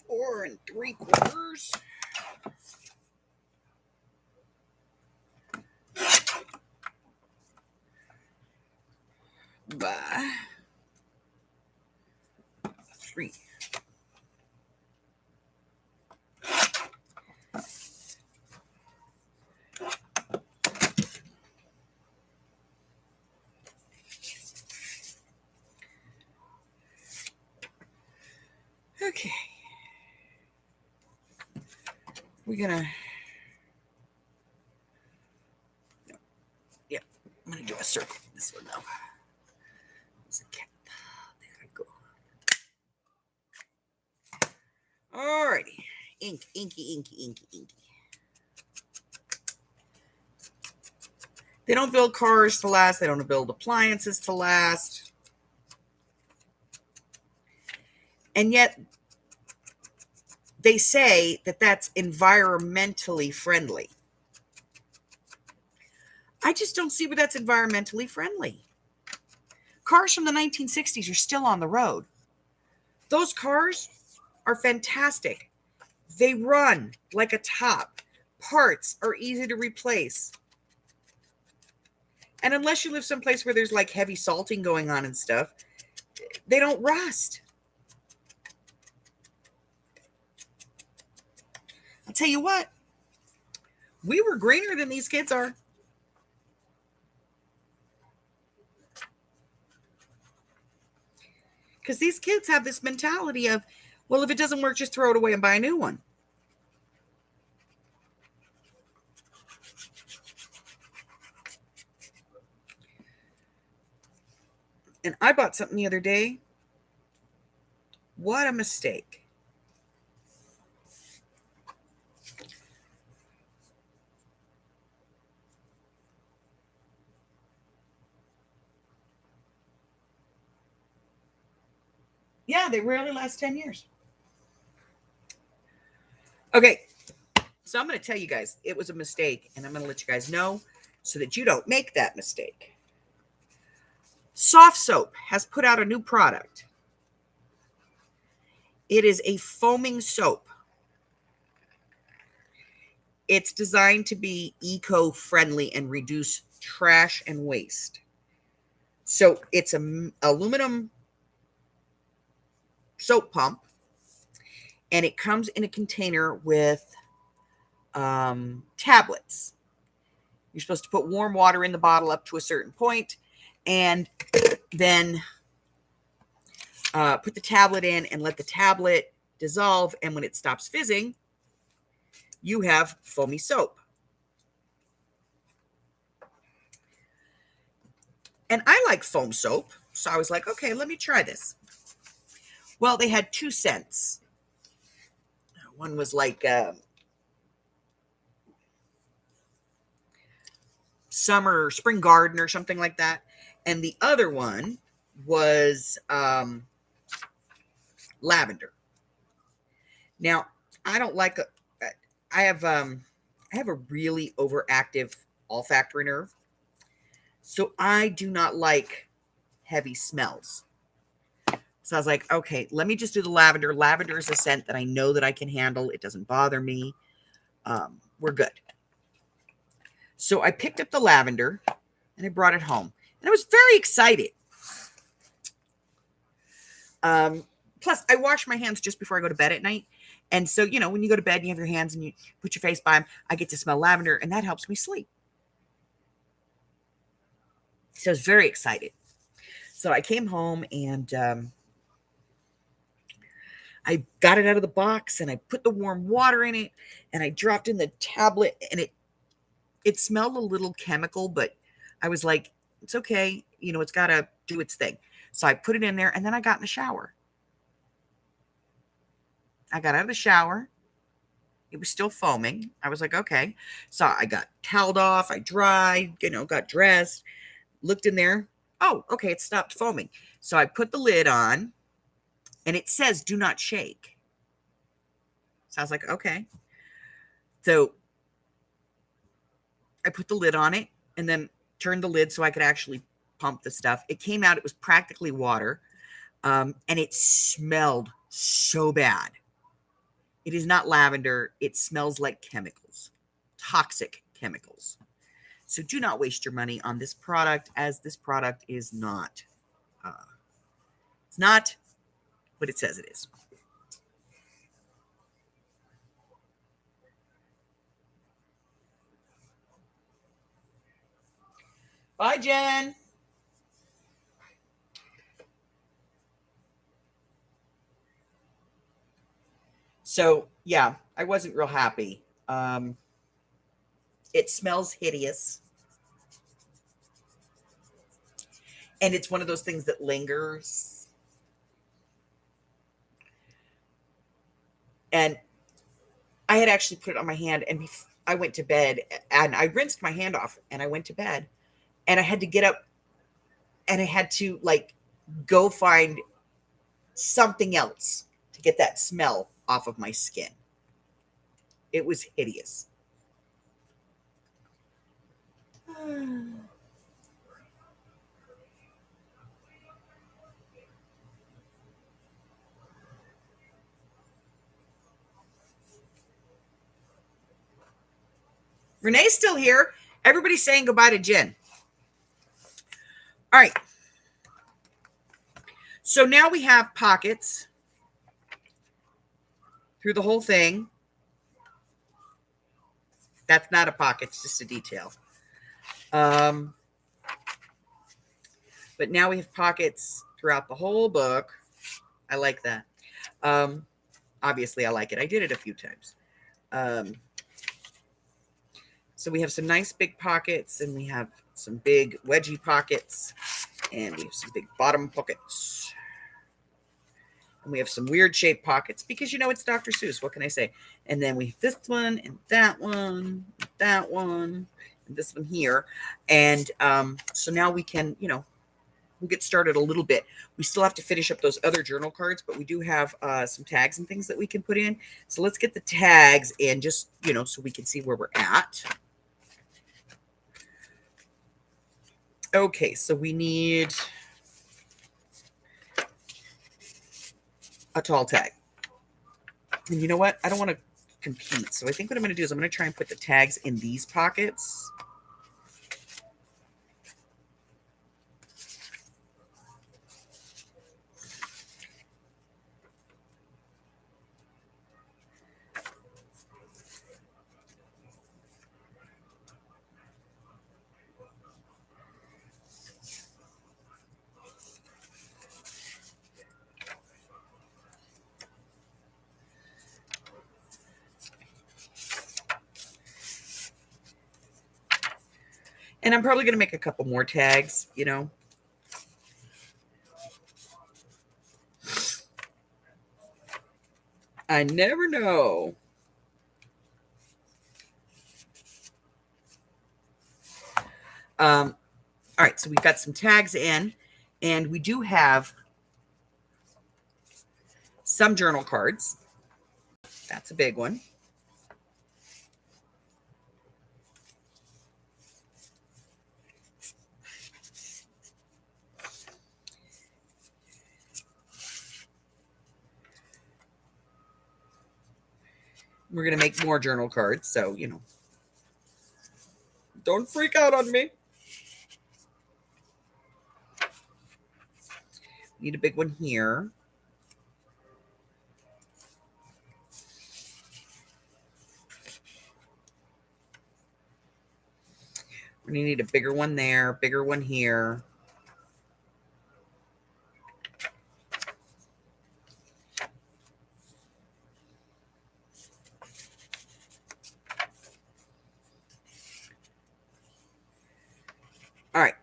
Four and 3/4. By 3. Okay. We're gonna, yeah, I'm gonna do a circle on this one now. There's a cat. There I go. Alrighty. Inky. They don't build cars to last. They don't build appliances to last. And yet, they say that that's environmentally friendly. I just don't see where that's environmentally friendly. Cars from the 1960s are still on the road. Those cars are fantastic. They run like a top. Parts are easy to replace. And unless you live someplace where there's like heavy salting going on and stuff, they don't rust. I'll tell you what, we were greener than these kids are. Because these kids have this mentality of, well, if it doesn't work, just throw it away and buy a new one. And I bought something the other day. What a mistake. Yeah, they rarely last 10 years. Okay, so I'm going to tell you guys it was a mistake, and I'm going to let you guys know so that you don't make that mistake. Soft Soap has put out a new product. It is a foaming soap. It's designed to be eco-friendly and reduce trash and waste. So it's an aluminum soap pump, and it comes in a container with tablets. You're supposed to put warm water in the bottle up to a certain point, and then put the tablet in and let the tablet dissolve. And when it stops fizzing, you have foamy soap. And I like foam soap, so I was like, okay, let me try this. Well, they had 2 scents. One was like summer or spring garden or something like that. And the other one was lavender. Now, I don't like I have a really overactive olfactory nerve. So I do not like heavy smells. So I was like, okay, let me just do the lavender. Lavender is a scent that I know that I can handle. It doesn't bother me. We're good. So I picked up the lavender and I brought it home. And I was very excited. Plus, I wash my hands just before I go to bed at night. And so, you know, when you go to bed and you have your hands and you put your face by them, I get to smell lavender, and that helps me sleep. So I was very excited. So I came home and I got it out of the box and I put the warm water in it and I dropped in the tablet, and it smelled a little chemical, but I was like, it's okay. You know, it's got to do its thing. So I put it in there, and then I got in the shower. I got out of the shower. It was still foaming. I was like, okay. So I got toweled off. I dried, you know, got dressed, looked in there. Oh, okay. It stopped foaming. So I put the lid on, and it says, do not shake. So I was like, okay. So I put the lid on it and then turned the lid so I could actually pump the stuff. It came out. It was practically water. And it smelled so bad. It is not lavender. It smells like chemicals, toxic chemicals. So do not waste your money on this product, as this product is not, it's not what it says it is. Bye, Jen. So, yeah, I wasn't real happy. It smells hideous. And it's one of those things that lingers. And I had actually put it on my hand, and I went to bed, and I rinsed my hand off, and I went to bed, and I had to get up, and I had to like go find something else to get that smell off of my skin. It was hideous. Renee's still here. Everybody's saying goodbye to Jen. All right. So now we have pockets through the whole thing. That's not a pocket, it's just a detail. But now we have pockets throughout the whole book. I like that. Obviously, I like it. I did it a few times. So we have some nice big pockets, and we have some big wedgie pockets, and we have some big bottom pockets. And we have some weird shaped pockets because, you know, it's Dr. Seuss. What can I say? And then we have this one and that one, and that one, and this one here. And so now we can, you know, we'll get started a little bit. We still have to finish up those other journal cards, but we do have some tags and things that we can put in. So let's get the tags in just, you know, so we can see where we're at. Okay, so we need a tall tag. And you know what? I don't want to compete. So I think what I'm going to do is I'm going to try and put the tags in these pockets. And I'm probably going to make a couple more tags, you know. I never know. All right, so we've got some tags in, and we do have some journal cards. That's a big one. We're going to make more journal cards, so, you know, don't freak out on me. Need a big one here. We're going to need a bigger one there, bigger one here. All right,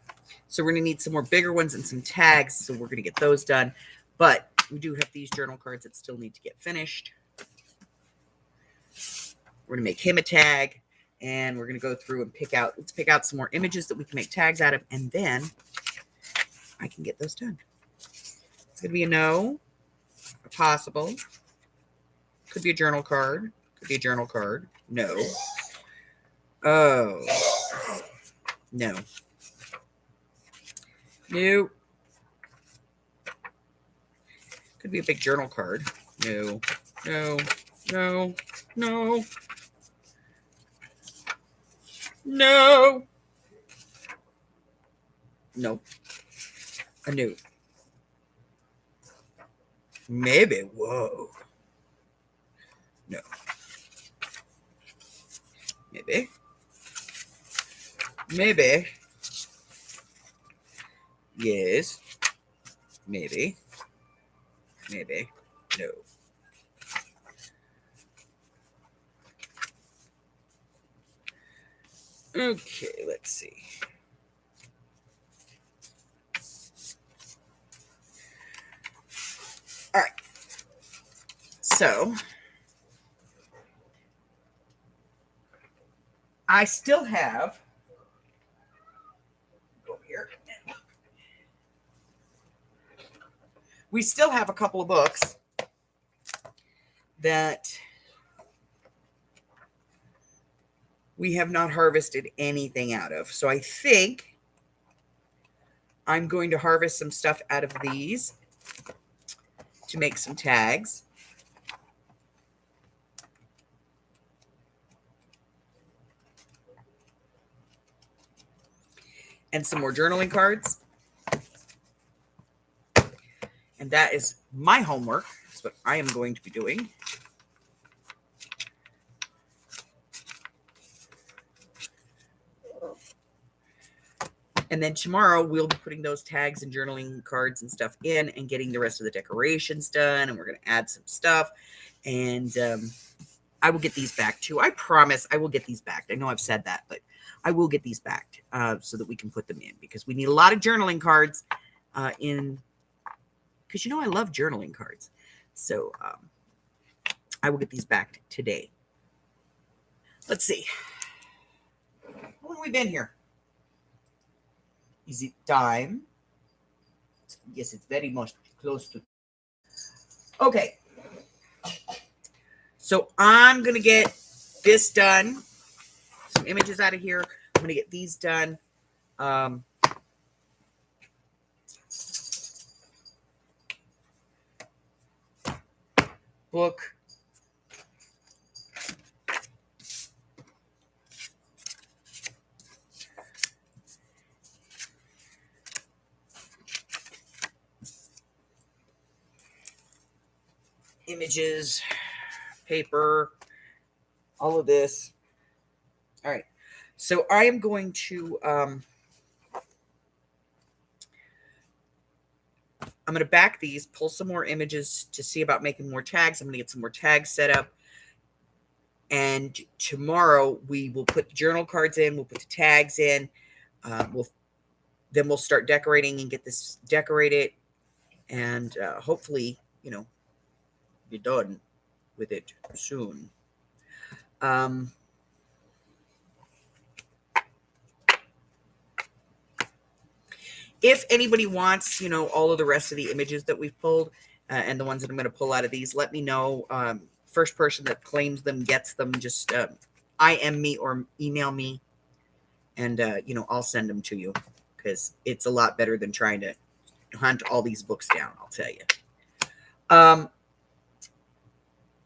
so we're going to need some more bigger ones and some tags, so we're going to get those done. But we do have these journal cards that still need to get finished. We're going to make him a tag, and we're going to go through and let's pick out some more images that we can make tags out of, and then I can get those done. It's going to be a no, a possible, could be a journal card, could be a journal card, no. Oh, no. No. Could be a big journal card. No, no, no, no. No. Nope. A no. Maybe. Whoa. No. Maybe. Maybe. Yes. Maybe. Maybe. No. Okay, let's see. All right. So I still have, go here. We still have a couple of books that we have not harvested anything out of. So I think I'm going to harvest some stuff out of these to make some tags. And some more journaling cards. And that is my homework. That's what I am going to be doing. And then tomorrow we'll be putting those tags and journaling cards and stuff in and getting the rest of the decorations done. And we're going to add some stuff. And I will get these back too. I promise I will get these back. I know I've said that, but I will get these back so that we can put them in, because we need a lot of journaling cards in, because you know I love journaling cards. So I will get these back today. Let's see. How long have we been here? Is it time? Yes, it's very much close to. Okay. So I'm going to get this done. Some images out of here. I'm going to get these done. Book. Images, paper, all of this. All right. So I am going to, I'm going to back these, pull some more images to see about making more tags. I'm going to get some more tags set up. And tomorrow we will put the journal cards in. We'll put the tags in. We'll start decorating and get this decorated. And hopefully, be done with it soon. If anybody wants, all of the rest of the images that we've pulled and the ones that I'm going to pull out of these, let me know. First person that claims them gets them. Just IM me or email me, and I'll send them to you, because it's a lot better than trying to hunt all these books down, I'll tell you.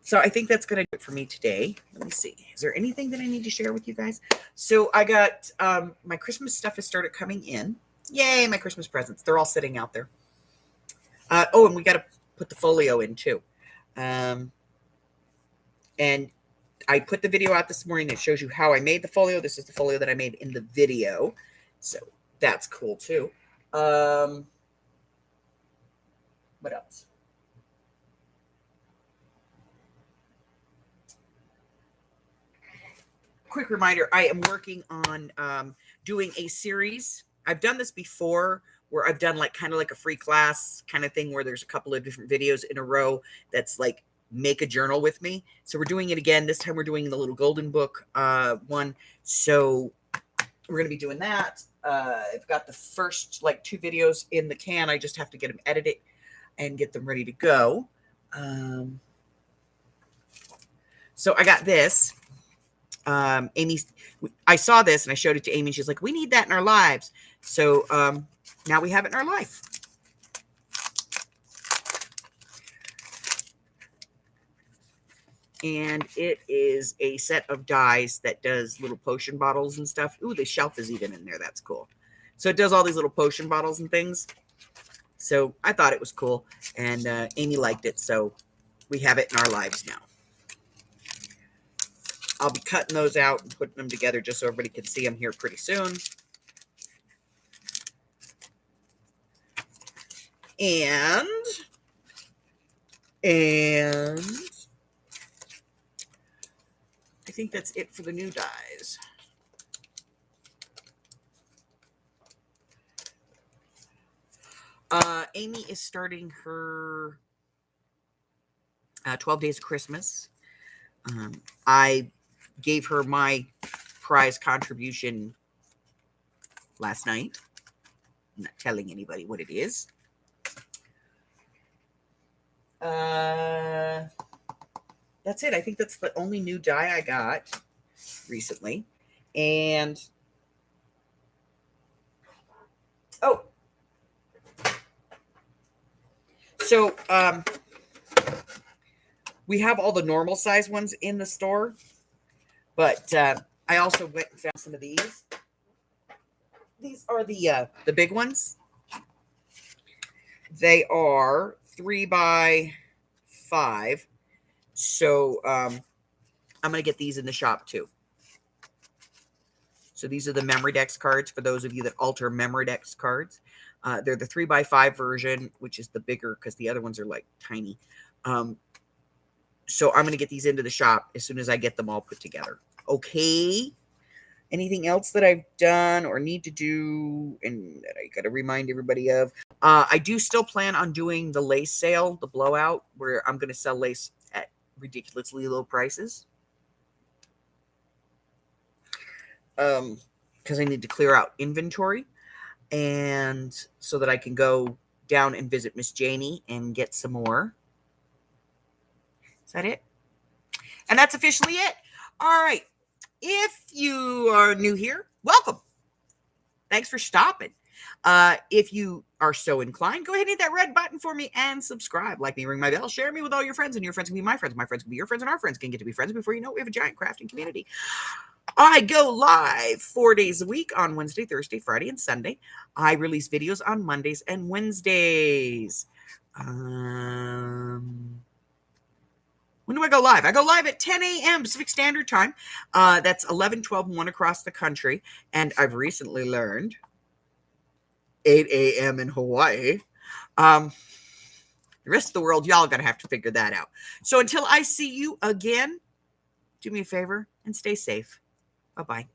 So I think that's going to do it for me today. Let me see. Is there anything that I need to share with you guys? So I got my Christmas stuff has started coming in. Yay, my Christmas presents. They're all sitting out there. And we got to put the folio in too. And I put the video out this morning that shows you how I made the folio. This is the folio that I made in the video. So that's cool too. What else? Quick reminder, I am working on doing a series. I've done this before, where I've done kind of like a free class kind of thing, where there's a couple of different videos in a row that's like make a journal with me. So we're doing it again. This time we're doing the little golden book one. So we're going to be doing that. I've got the first 2 videos in the can. I just have to get them edited and get them ready to go. So I got this. Amy, I saw this and I showed it to Amy. She's like, we need that in our lives. So now we have it in our life. And it is a set of dies that does little potion bottles and stuff. Ooh, the shelf is even in there. That's cool. So it does all these little potion bottles and things. So I thought it was cool. And Amy liked it. So we have it in our lives now. I'll be cutting those out and putting them together just so everybody can see them here pretty soon. And I think that's it for the new dies. Amy is starting her 12 Days of Christmas. I gave her my prize contribution last night. I'm not telling anybody what it is. That's it. I think that's the only new die I got recently. And so we have all the normal size ones in the store, but I also went and found some of these. These are the big ones. They are 3x5. So I'm going to get these in the shop too. So these are the Memorydex cards for those of you that alter Memorydex cards. They're the 3x5 version, which is the bigger because the other ones are like tiny. So I'm going to get these into the shop as soon as I get them all put together. Okay. Anything else that I've done or need to do and that I got to remind everybody of? I do still plan on doing the lace sale, the blowout, where I'm going to sell lace at ridiculously low prices. Because I need to clear out inventory and so that I can go down and visit Miss Janie and get some more. Is that it? And that's officially it. All right. If you are new here, welcome. Thanks for stopping. If you are so inclined, go ahead and hit that red button for me and subscribe. Like me, ring my bell, share me with all your friends, and your friends can be my friends. My friends can be your friends, and our friends can get to be friends. Before you know it, we have a giant crafting community. I go live 4 days a week on Wednesday, Thursday, Friday, and Sunday. I release videos on Mondays and Wednesdays. When do I go live? I go live at 10 a.m. Pacific Standard Time. That's 11, 12, and 1 across the country. And I've recently learned 8 a.m. in Hawaii. The rest of the world, y'all going to have to figure that out. So until I see you again, do me a favor and stay safe. Bye-bye.